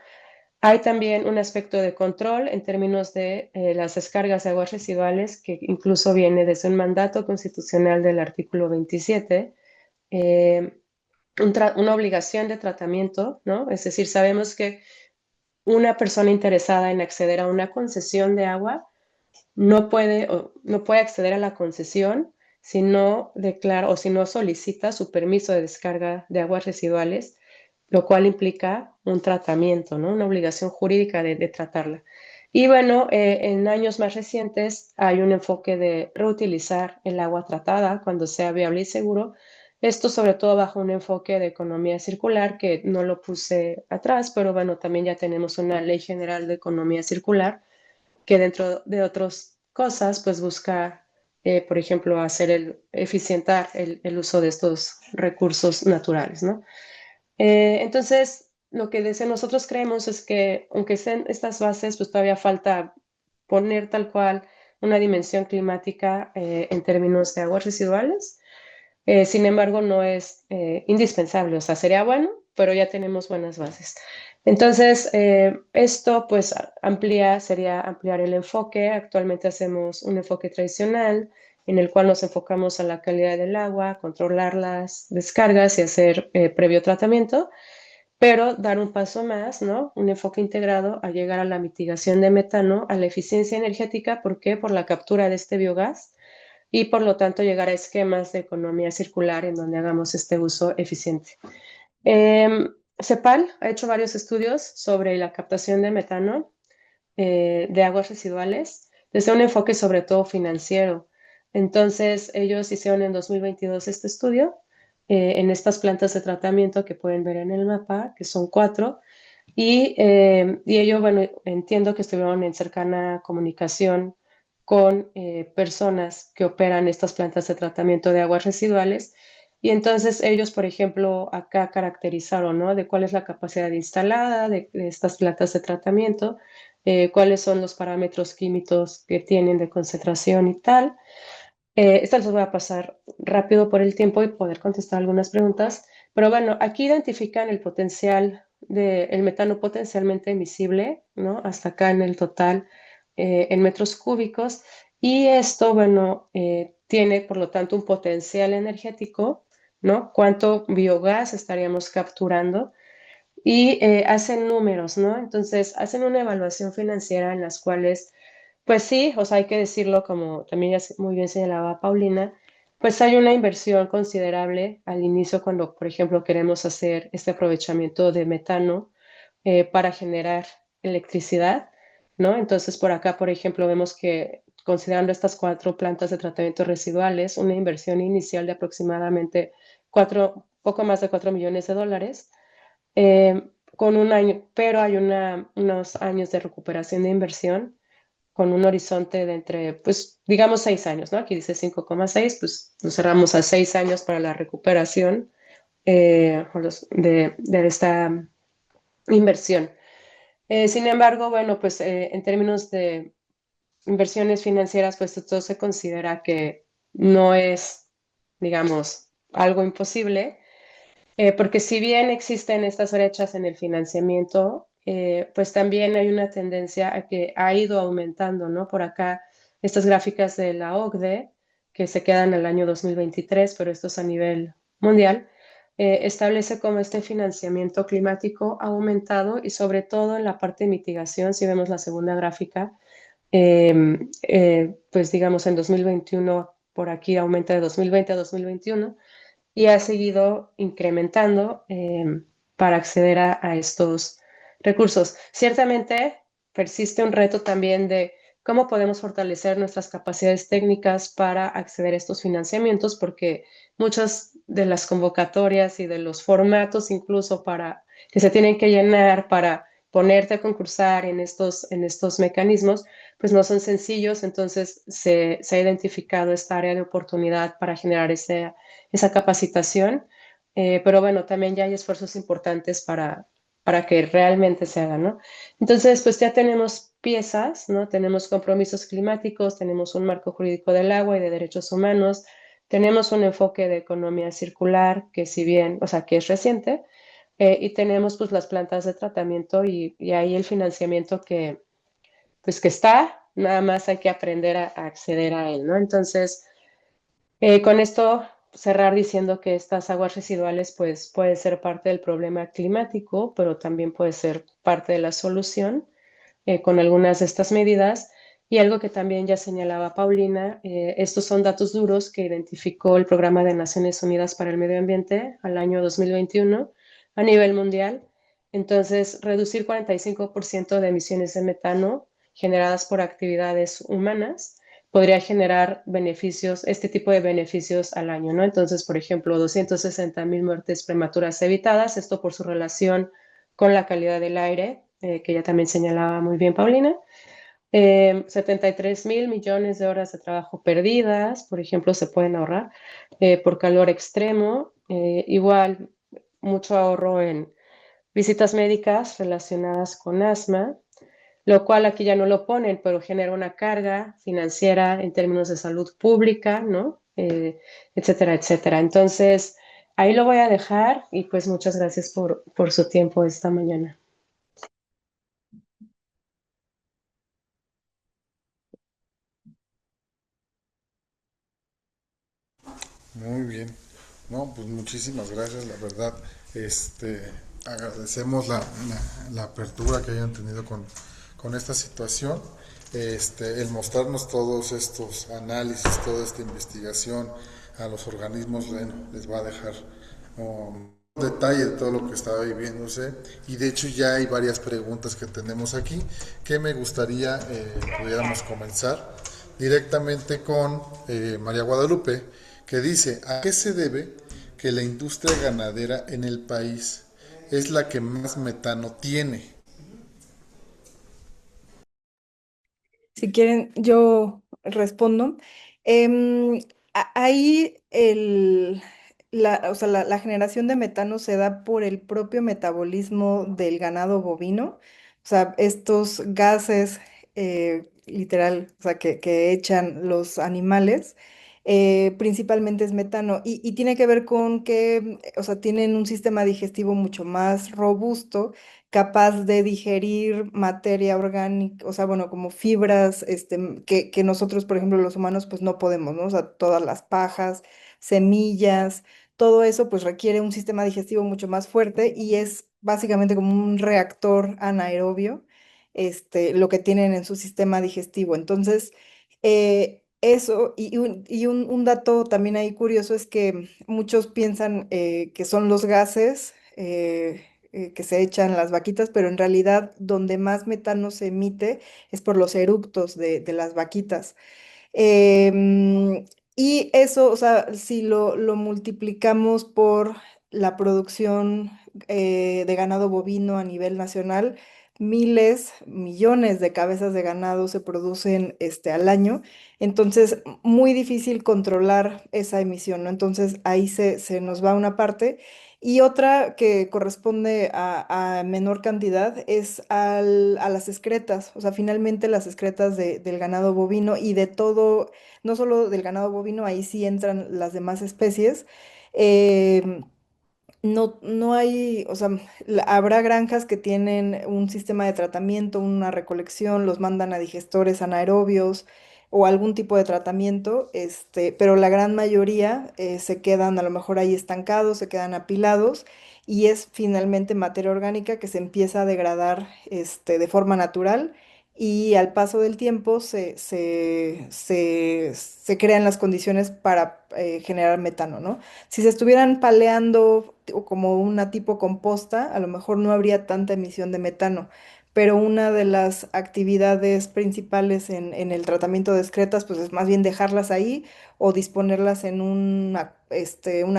Hay también un aspecto de control en términos de las descargas de aguas residuales, que incluso viene desde un mandato constitucional del artículo 27, eh, una obligación de tratamiento, ¿no? Es decir, sabemos que una persona interesada en acceder a una concesión de agua no puede acceder a la concesión si no declara o si no solicita su permiso de descarga de aguas residuales, lo cual implica un tratamiento, ¿no? Una obligación jurídica de tratarla. Y bueno, en años más recientes hay un enfoque de reutilizar el agua tratada cuando sea viable y seguro. Esto sobre todo bajo un enfoque de economía circular, que no lo puse atrás, pero bueno, también ya tenemos una ley general de economía circular que dentro de otras cosas, pues busca por ejemplo, eficientar el uso de estos recursos naturales, ¿no? Entonces, lo que nosotros creemos es que, aunque sean estas bases, pues todavía falta poner tal cual una dimensión climática en términos de aguas residuales. Sin embargo, no es indispensable, o sea, sería bueno, pero ya tenemos buenas bases. Entonces, esto pues sería ampliar el enfoque. Actualmente hacemos un enfoque tradicional en el cual nos enfocamos a la calidad del agua, controlar las descargas y hacer previo tratamiento, pero dar un paso más, ¿no? Un enfoque integrado a llegar a la mitigación de metano, a la eficiencia energética. ¿Por qué? Por la captura de este biogás y por lo tanto llegar a esquemas de economía circular en donde hagamos este uso eficiente. CEPAL ha hecho varios estudios sobre la captación de metano de aguas residuales desde un enfoque sobre todo financiero. Entonces, ellos hicieron en 2022 este estudio en estas plantas de tratamiento que pueden ver en el mapa, que son 4, y ellos, bueno, entiendo que estuvieron en cercana comunicación con personas que operan estas plantas de tratamiento de aguas residuales. Y entonces ellos, por ejemplo, acá caracterizaron, ¿no? De cuál es la capacidad instalada de estas plantas de tratamiento, cuáles son los parámetros químicos que tienen de concentración y tal. Estas los voy a pasar rápido por el tiempo y poder contestar algunas preguntas. Pero bueno, aquí identifican el potencial del metano potencialmente emisible, ¿no? Hasta acá en el total en metros cúbicos. Y esto, bueno, tiene por lo tanto un potencial energético, ¿no? ¿Cuánto biogás estaríamos capturando? Y hacen números, ¿no? Entonces, hacen una evaluación financiera en las cuales pues sí, o sea, hay que decirlo como también ya muy bien señalaba Paulina, pues hay una inversión considerable al inicio cuando, por ejemplo, queremos hacer este aprovechamiento de metano para generar electricidad, ¿no? Entonces, por acá, por ejemplo, vemos que considerando estas 4 plantas de tratamiento residuales, una inversión inicial de aproximadamente poco más de 4 millones de dólares, con un año, pero hay unos años de recuperación de inversión con un horizonte de entre, pues, digamos 6 años, ¿no? Aquí dice 5,6, pues nos cerramos a 6 años para la recuperación de esta inversión. Sin embargo, bueno, pues en términos de inversiones financieras, pues esto se considera que no es, digamos, algo imposible, porque si bien existen estas brechas en el financiamiento, pues también hay una tendencia a que ha ido aumentando, ¿no? Por acá, estas gráficas de la OCDE, que se quedan al año 2023, pero esto es a nivel mundial, establece cómo este financiamiento climático ha aumentado y sobre todo en la parte de mitigación, si vemos la segunda gráfica, pues digamos en 2021, por aquí aumenta de 2020 a 2021 y ha seguido incrementando para acceder a estos recursos. Ciertamente persiste un reto también de cómo podemos fortalecer nuestras capacidades técnicas para acceder a estos financiamientos, porque muchas de las convocatorias y de los formatos incluso para que se tienen que llenar para ponerte a concursar en estos mecanismos, pues no son sencillos. Entonces se ha identificado esta área de oportunidad para generar esa capacitación, pero bueno, también ya hay esfuerzos importantes para que realmente se hagan, ¿no? Entonces, pues ya tenemos piezas, ¿no? Tenemos compromisos climáticos, tenemos un marco jurídico del agua y de derechos humanos, tenemos un enfoque de economía circular que si bien, o sea, que es reciente, y tenemos pues las plantas de tratamiento y ahí el financiamiento pues que está, nada más hay que aprender a acceder a él, ¿no? Entonces, con esto cerrar diciendo que estas aguas residuales pues pueden ser parte del problema climático, pero también puede ser parte de la solución con algunas de estas medidas. Y algo que también ya señalaba Paulina, estos son datos duros que identificó el Programa de Naciones Unidas para el Medio Ambiente al año 2021 a nivel mundial. Entonces, reducir 45% de emisiones de metano generadas por actividades humanas podría generar beneficios, este tipo de beneficios al año, ¿no? Entonces, por ejemplo, 260,000 muertes prematuras evitadas, esto por su relación con la calidad del aire, que ya también señalaba muy bien Paulina. $73.000 millones de horas de trabajo perdidas, por ejemplo, se pueden ahorrar por calor extremo. Igual, mucho ahorro en visitas médicas relacionadas con asma, lo cual aquí ya no lo ponen, pero genera una carga financiera en términos de salud pública, ¿no? Etcétera, etcétera. Entonces, ahí lo voy a dejar y pues muchas gracias por su tiempo esta mañana. Muy bien. No, pues muchísimas gracias, la verdad. Este, agradecemos la apertura que hayan tenido con esta situación. El mostrarnos todos estos análisis, toda esta investigación a los organismos, bueno, les va a dejar detalle de todo lo que estaba viviéndose, y de hecho ya hay varias preguntas que tenemos aquí que me gustaría pudiéramos comenzar directamente con María Guadalupe, que dice: ¿a qué se debe que la industria ganadera en el país es la que más metano tiene? Si quieren, yo respondo. Ahí o sea, la generación de metano se da por el propio metabolismo del ganado bovino. O sea, estos gases, literal, o sea, que echan los animales, principalmente es metano. Y tiene que ver con que, o sea, tienen un sistema digestivo mucho más robusto, capaz de digerir materia orgánica, o sea, bueno, como fibras, que nosotros, por ejemplo, los humanos, pues no podemos, ¿no? O sea, todas las pajas, semillas, todo eso, pues requiere un sistema digestivo mucho más fuerte y es básicamente como un reactor anaerobio, lo que tienen en su sistema digestivo. Entonces, eso, un dato también ahí curioso es que muchos piensan que son los gases, que se echan las vaquitas, pero en realidad donde más metano se emite es por los eructos de las vaquitas. Em, y eso, o sea, si lo multiplicamos por la producción de ganado bovino a nivel nacional, miles, millones de cabezas de ganado se producen al año. Entonces, muy difícil controlar esa emisión, ¿no? Entonces, ahí se nos va una parte. Y otra que corresponde a menor cantidad es a las excretas, o sea, finalmente las excretas del ganado bovino y de todo, no solo del ganado bovino, ahí sí entran las demás especies. em, no hay, o sea, habrá granjas que tienen un sistema de tratamiento, una recolección, los mandan a digestores anaerobios o algún tipo de tratamiento, pero la gran mayoría se quedan a lo mejor ahí estancados, se quedan apilados y es finalmente materia orgánica que se empieza a degradar, de forma natural y al paso del tiempo se crean las condiciones para generar metano, ¿no? Si se estuvieran paleando o como una tipo composta, a lo mejor no habría tanta emisión de metano, pero una de las actividades principales en el tratamiento de excretas, pues es más bien dejarlas ahí o disponerlas en una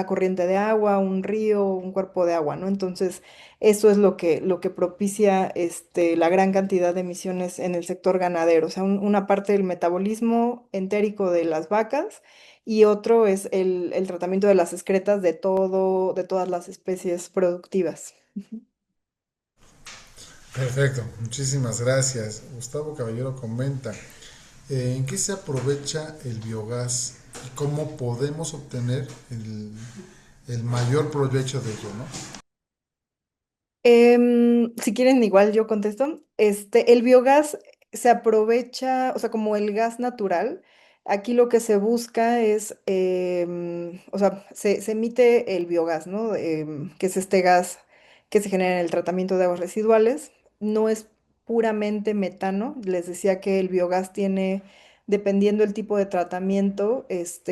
corriente de agua, un río, un cuerpo de agua, ¿no? Entonces, eso es lo que propicia la gran cantidad de emisiones en el sector ganadero, o sea, una parte del metabolismo entérico de las vacas y otro es el tratamiento de las excretas de todas las especies productivas. Perfecto, muchísimas gracias. Gustavo Caballero comenta: ¿en qué se aprovecha el biogás y cómo podemos obtener el mayor provecho de ello, ¿no? Si quieren, igual yo contesto. El biogás se aprovecha, o sea, como el gas natural. Aquí lo que se busca es, o sea, se emite el biogás, ¿no? Que es este gas que se genera en el tratamiento de aguas residuales. No es puramente metano. Les decía que el biogás tiene, dependiendo el tipo de tratamiento,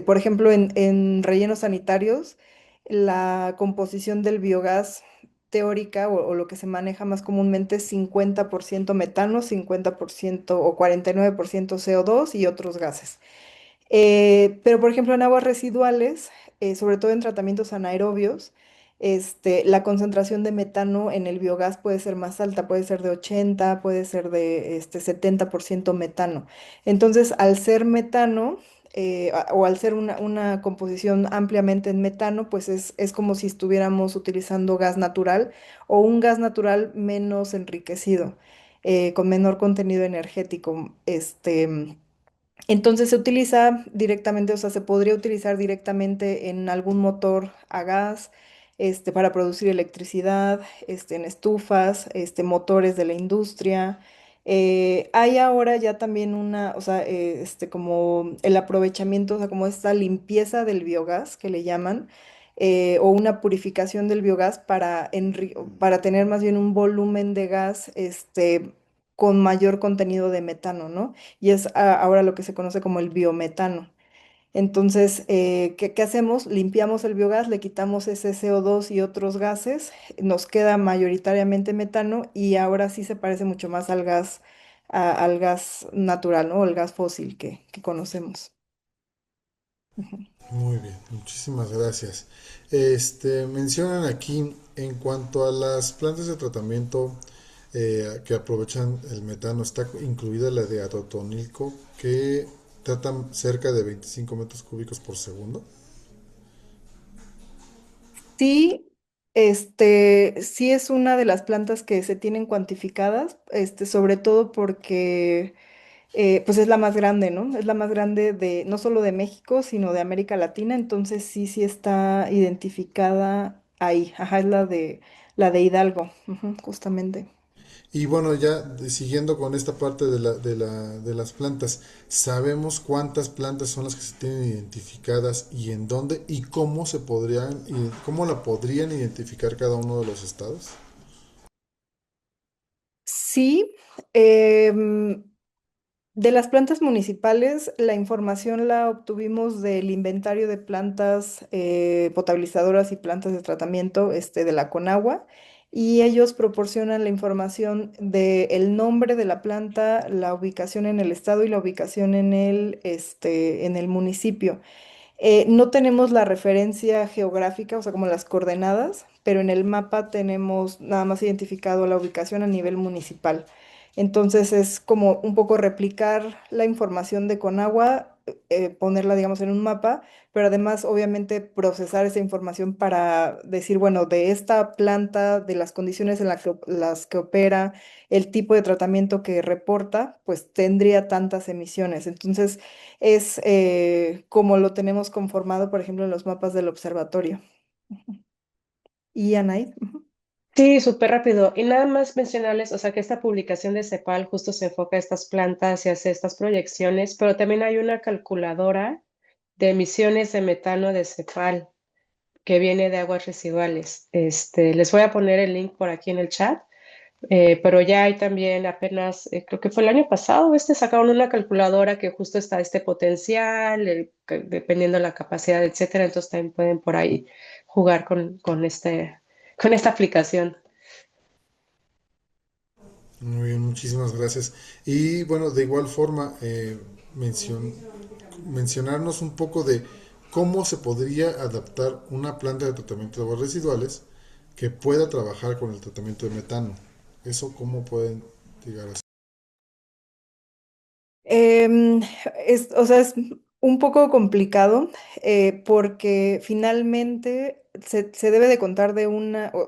por ejemplo, en rellenos sanitarios, la composición del biogás teórica o lo que se maneja más comúnmente es 50% metano, 50% o 49% CO2 y otros gases. Pero, por ejemplo, en aguas residuales, sobre todo en tratamientos anaerobios, la concentración de metano en el biogás puede ser más alta, puede ser de 80, puede ser de 70% metano. Entonces, al ser metano, o al ser una composición ampliamente en metano, pues es como si estuviéramos utilizando gas natural o un gas natural menos enriquecido, con menor contenido energético. Entonces se utiliza directamente, o sea, se podría utilizar directamente en algún motor a gas, para producir electricidad, en estufas, motores de la industria. Hay ahora ya también o sea, como el aprovechamiento, o sea, como esta limpieza del biogás que le llaman, o una purificación del biogás para tener más bien un volumen de gas, con mayor contenido de metano, ¿no? Y es ahora lo que se conoce como el biometano. Entonces, ¿qué hacemos? Limpiamos el biogás, le quitamos ese CO2 y otros gases, nos queda mayoritariamente metano y ahora sí se parece mucho más al gas natural, ¿no? O el gas fósil que conocemos. Ujú. Muy bien, muchísimas gracias. Mencionan aquí en cuanto a las plantas de tratamiento que aprovechan el metano, está incluida la de Atotonilco, que tratan cerca de 25 metros cúbicos por segundo. Sí, sí es una de las plantas que se tienen cuantificadas, sobre todo porque pues es la más grande, ¿no? Es la más grande no solo de México, sino de América Latina, entonces sí está identificada ahí. Ajá, es la de Hidalgo, ujú, justamente. Y bueno, ya siguiendo con esta parte de las plantas, ¿sabemos cuántas plantas son las que se tienen identificadas y en dónde y cómo cómo la podrían identificar cada uno de los estados? Sí, em, de las plantas municipales, la información la obtuvimos del inventario de plantas potabilizadoras y plantas de tratamiento, de la Conagua, y ellos proporcionan la información del nombre de la planta, la ubicación en el estado y la ubicación en el municipio. No tenemos la referencia geográfica, o sea, como las coordenadas, pero en el mapa tenemos nada más identificado la ubicación a nivel municipal. Entonces es como un poco replicar la información de Conagua, ponerla, digamos, en un mapa, pero además, obviamente, procesar esa información para decir, bueno, de esta planta, de las condiciones en las que opera, el tipo de tratamiento que reporta, pues tendría tantas emisiones. Entonces, es como lo tenemos conformado, por ejemplo, en los mapas del observatorio. Y Anaid. Ujú. Sí, súper rápido. Y nada más mencionarles, o sea, que esta publicación de CEPAL justo se enfoca a estas plantas y hace estas proyecciones, pero también hay una calculadora de emisiones de metano de CEPAL que viene de aguas residuales. Les voy a poner el link por aquí en el chat, pero ya hay también apenas, creo que fue el año pasado, sacaron una calculadora que justo está este potencial, dependiendo de la capacidad, etcétera. Entonces también pueden por ahí jugar con esta aplicación. Muy bien, muchísimas gracias. Y bueno, de igual forma, mencionarnos un poco de cómo se podría adaptar una planta de tratamiento de aguas residuales que pueda trabajar con el tratamiento de metano. Eso cómo pueden llegar a ser. Em, o sea, es un poco complicado, porque finalmente se debe de contar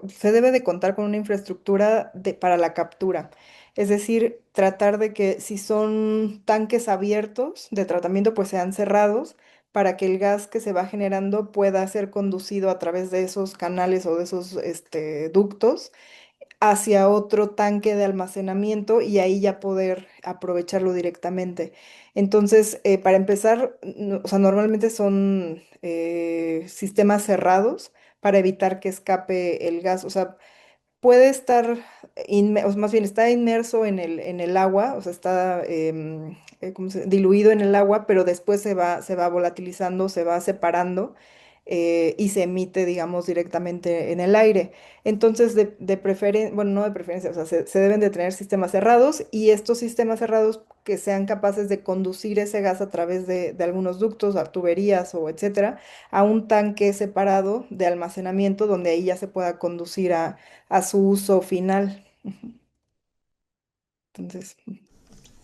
se debe de contar con una infraestructura para la captura. Es decir, tratar de que si son tanques abiertos de tratamiento, pues sean cerrados para que el gas que se va generando pueda ser conducido a través de esos canales o de esos ductos hacia otro tanque de almacenamiento y ahí ya poder aprovecharlo directamente. Entonces, para empezar, o sea, normalmente son sistemas cerrados para evitar que escape el gas. O sea, puede estar, o más bien está inmerso en el agua, o sea, está ¿cómo diluido en el agua, pero después se va volatilizando, se va separando. y se emite, digamos, directamente en el aire. Entonces, de preferencia, bueno, no de preferencia, o sea, se deben de tener sistemas cerrados y estos sistemas cerrados que sean capaces de conducir ese gas a través de algunos ductos, a tuberías o etcétera, a un tanque separado de almacenamiento donde ahí ya se pueda conducir a su uso final. Entonces,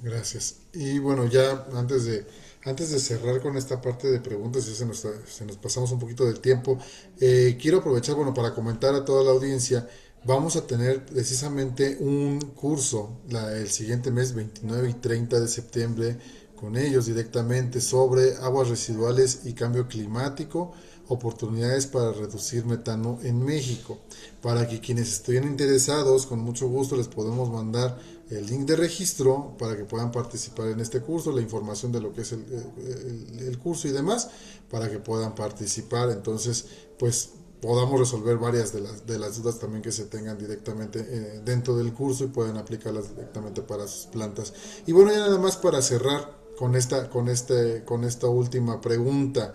Gracias. Y bueno, ya antes de cerrar con esta parte de preguntas, ya se nos pasamos un poquito del tiempo, quiero aprovechar, bueno, para comentar a toda la audiencia, vamos a tener precisamente un curso el siguiente mes, 29 y 30 de septiembre, con ellos directamente sobre aguas residuales y cambio climático, oportunidades para reducir metano en México. Para que quienes estén interesados, con mucho gusto les podemos mandar el link de registro para que puedan participar en este curso, la información de lo que es el curso y demás, para que puedan participar. Entonces, pues podamos resolver varias de las dudas también que se tengan directamente dentro del curso y puedan aplicarlas directamente para sus plantas. Y bueno, ya nada más para cerrar con esta última pregunta,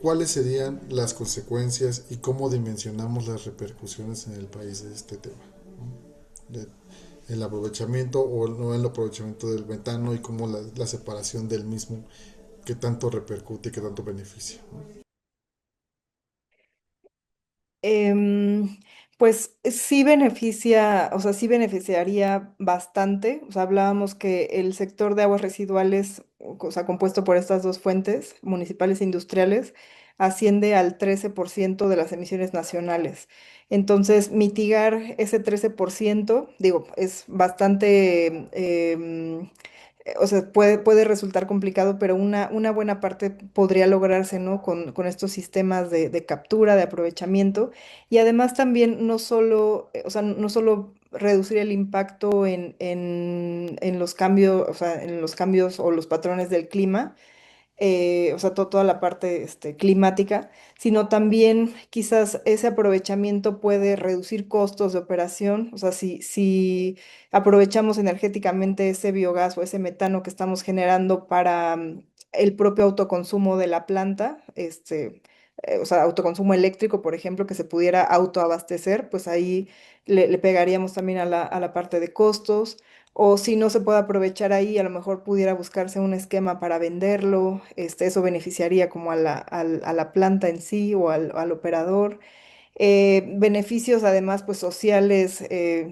¿cuáles serían las consecuencias y cómo dimensionamos las repercusiones en el país de este tema? De, el aprovechamiento o no el aprovechamiento del metano y cómo la separación del mismo, qué tanto repercute y qué tanto beneficia, ¿no? Em, pues sí beneficia, o sea, sí beneficiaría bastante. O sea, hablábamos que el sector de aguas residuales, o sea, compuesto por estas dos fuentes, municipales e industriales, asciende al 13% de las emisiones nacionales. Entonces, mitigar ese 13%, digo, es bastante, o sea, puede resultar complicado, pero una buena parte podría lograrse, ¿no? Con estos sistemas de captura, de aprovechamiento. Y además también no solo, o sea, no solo reducir el impacto en los cambios, o sea, en los cambios o los patrones del clima, o sea, toda la parte climática, sino también quizás ese aprovechamiento puede reducir costos de operación. O sea, si aprovechamos energéticamente ese biogás o ese metano que estamos generando para el propio autoconsumo de la planta, o sea, autoconsumo eléctrico, por ejemplo, que se pudiera autoabastecer, pues ahí le pegaríamos también a la parte de costos. O si no se puede aprovechar ahí, a lo mejor pudiera buscarse un esquema para venderlo. Eso beneficiaría como a la planta en sí o al operador. Beneficios además pues sociales,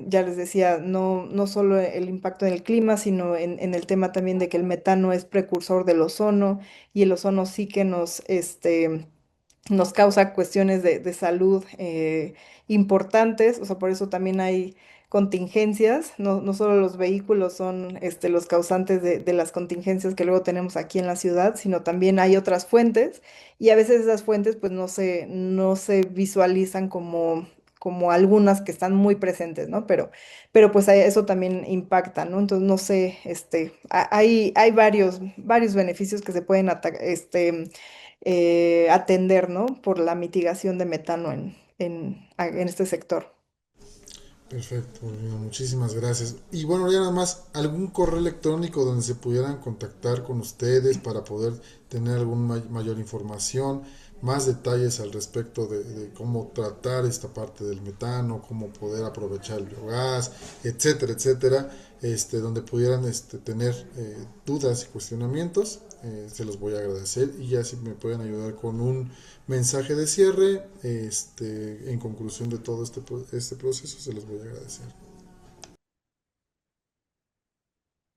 ya les decía, no solo el impacto en el clima, sino en el tema también de que el metano es precursor del ozono y el ozono sí que nos causa cuestiones de salud importantes. O sea, por eso también hay contingencias. No solo los vehículos son los causantes de las contingencias que luego tenemos aquí en la ciudad, sino también hay otras fuentes y a veces esas fuentes pues no se visualizan como algunas que están muy presentes, ¿no? Pero pues eso también impacta, ¿no? Entonces, no sé, hay varios beneficios que se pueden atender, ¿no? Por la mitigación de metano en este sector. Perfecto, Paulina, muchísimas gracias. Y bueno, ya nada más, ¿algún correo electrónico donde se pudieran contactar con ustedes para poder tener alguna mayor información, más detalles al respecto de cómo tratar esta parte del metano, cómo poder aprovechar el biogás, etcétera, etcétera, donde pudieran tener dudas y cuestionamientos? Se los voy a agradecer y ya si me pueden ayudar con un mensaje de cierre, en conclusión de todo este proceso, se los voy a agradecer.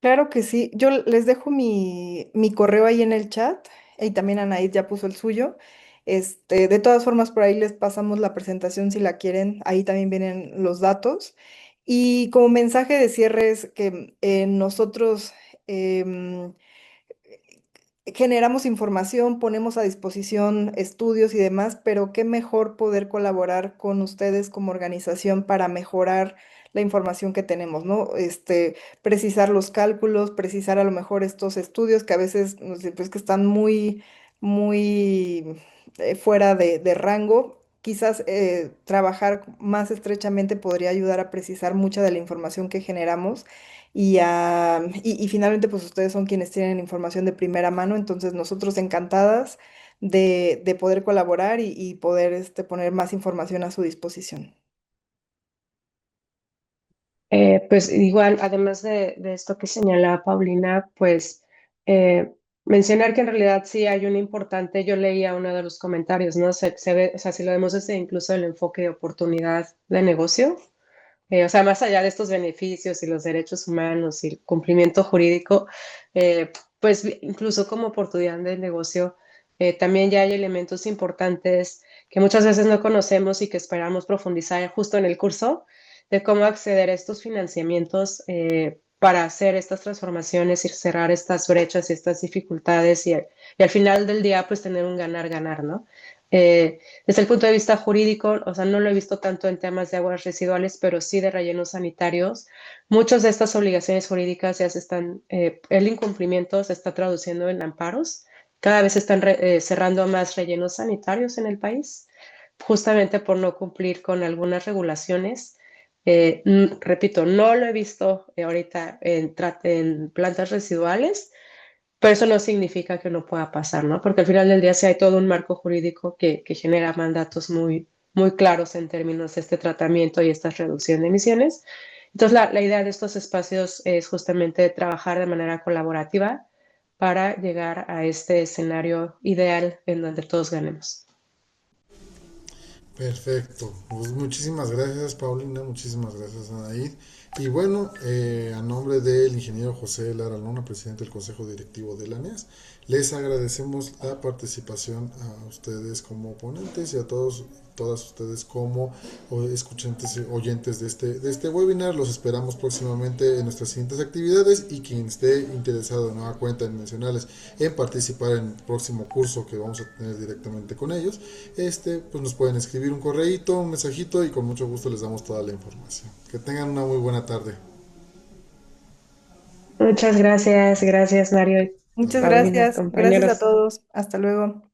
Claro que sí. Yo les dejo mi correo ahí en el chat y también Anaid ya puso el suyo. De todas formas, por ahí les pasamos la presentación si la quieren. Ahí también vienen los datos. Y como mensaje de cierre es que nosotros em, generamos información, ponemos a disposición estudios y demás, pero qué mejor poder colaborar con ustedes como organización para mejorar la información que tenemos, ¿no? Precisar los cálculos, precisar a lo mejor estos estudios que a veces, no sé, pues que están muy fuera de rango. Quizás trabajar más estrechamente podría ayudar a precisar mucha de la información que generamos y finalmente, pues ustedes son quienes tienen información de primera mano, entonces nosotros encantadas de poder colaborar y poder poner más información a su disposición. Pues igual, además de esto que señalaba Paulina, pues mencionar que en realidad sí hay un importante, yo leía uno de los comentarios, ¿no? Se ve, o sea, si lo vemos desde incluso el enfoque de oportunidad de negocio, o sea, más allá de estos beneficios y los derechos humanos y el cumplimiento jurídico, pues incluso como oportunidad de negocio, también ya hay elementos importantes que muchas veces no conocemos y que esperamos profundizar justo en el curso de cómo acceder a estos financiamientos para hacer estas transformaciones y cerrar estas brechas y estas dificultades y al final del día pues tener un ganar-ganar, ¿no? Desde el punto de vista jurídico, o sea, no lo he visto tanto en temas de aguas residuales, pero sí de rellenos sanitarios. Muchas de estas obligaciones jurídicas ya se están, el incumplimiento se está traduciendo en amparos. Cada vez se están cerrando más rellenos sanitarios en el país, justamente por no cumplir con algunas regulaciones. Repito, no lo he visto ahorita en plantas residuales, pero eso no significa que no pueda pasar, ¿no? Porque al final del día sí hay todo un marco jurídico que genera mandatos muy claros en términos de este tratamiento y esta reducción de emisiones. Entonces, la idea de estos espacios es justamente trabajar de manera colaborativa para llegar a este escenario ideal en donde todos ganemos. Perfecto. Pues muchísimas gracias, Paulina. Muchísimas gracias, Anaid. Y bueno, a nombre del ingeniero José Lara Luna, presidente del Consejo Directivo de la NES, les agradecemos la participación a ustedes como ponentes y a todas ustedes como escuchantes y oyentes de este webinar. Los esperamos próximamente en nuestras siguientes actividades y quien esté interesado de nueva cuenta en mencionarles en participar en el próximo curso que vamos a tener directamente con ellos, pues nos pueden escribir un correíto, un mensajito y con mucho gusto les damos toda la información. Que tengan una muy buena tarde. Muchas gracias, gracias Mario y Hasta Muchas luego. Paulina, gracias. Gracias a compañeros. todos. Hasta luego.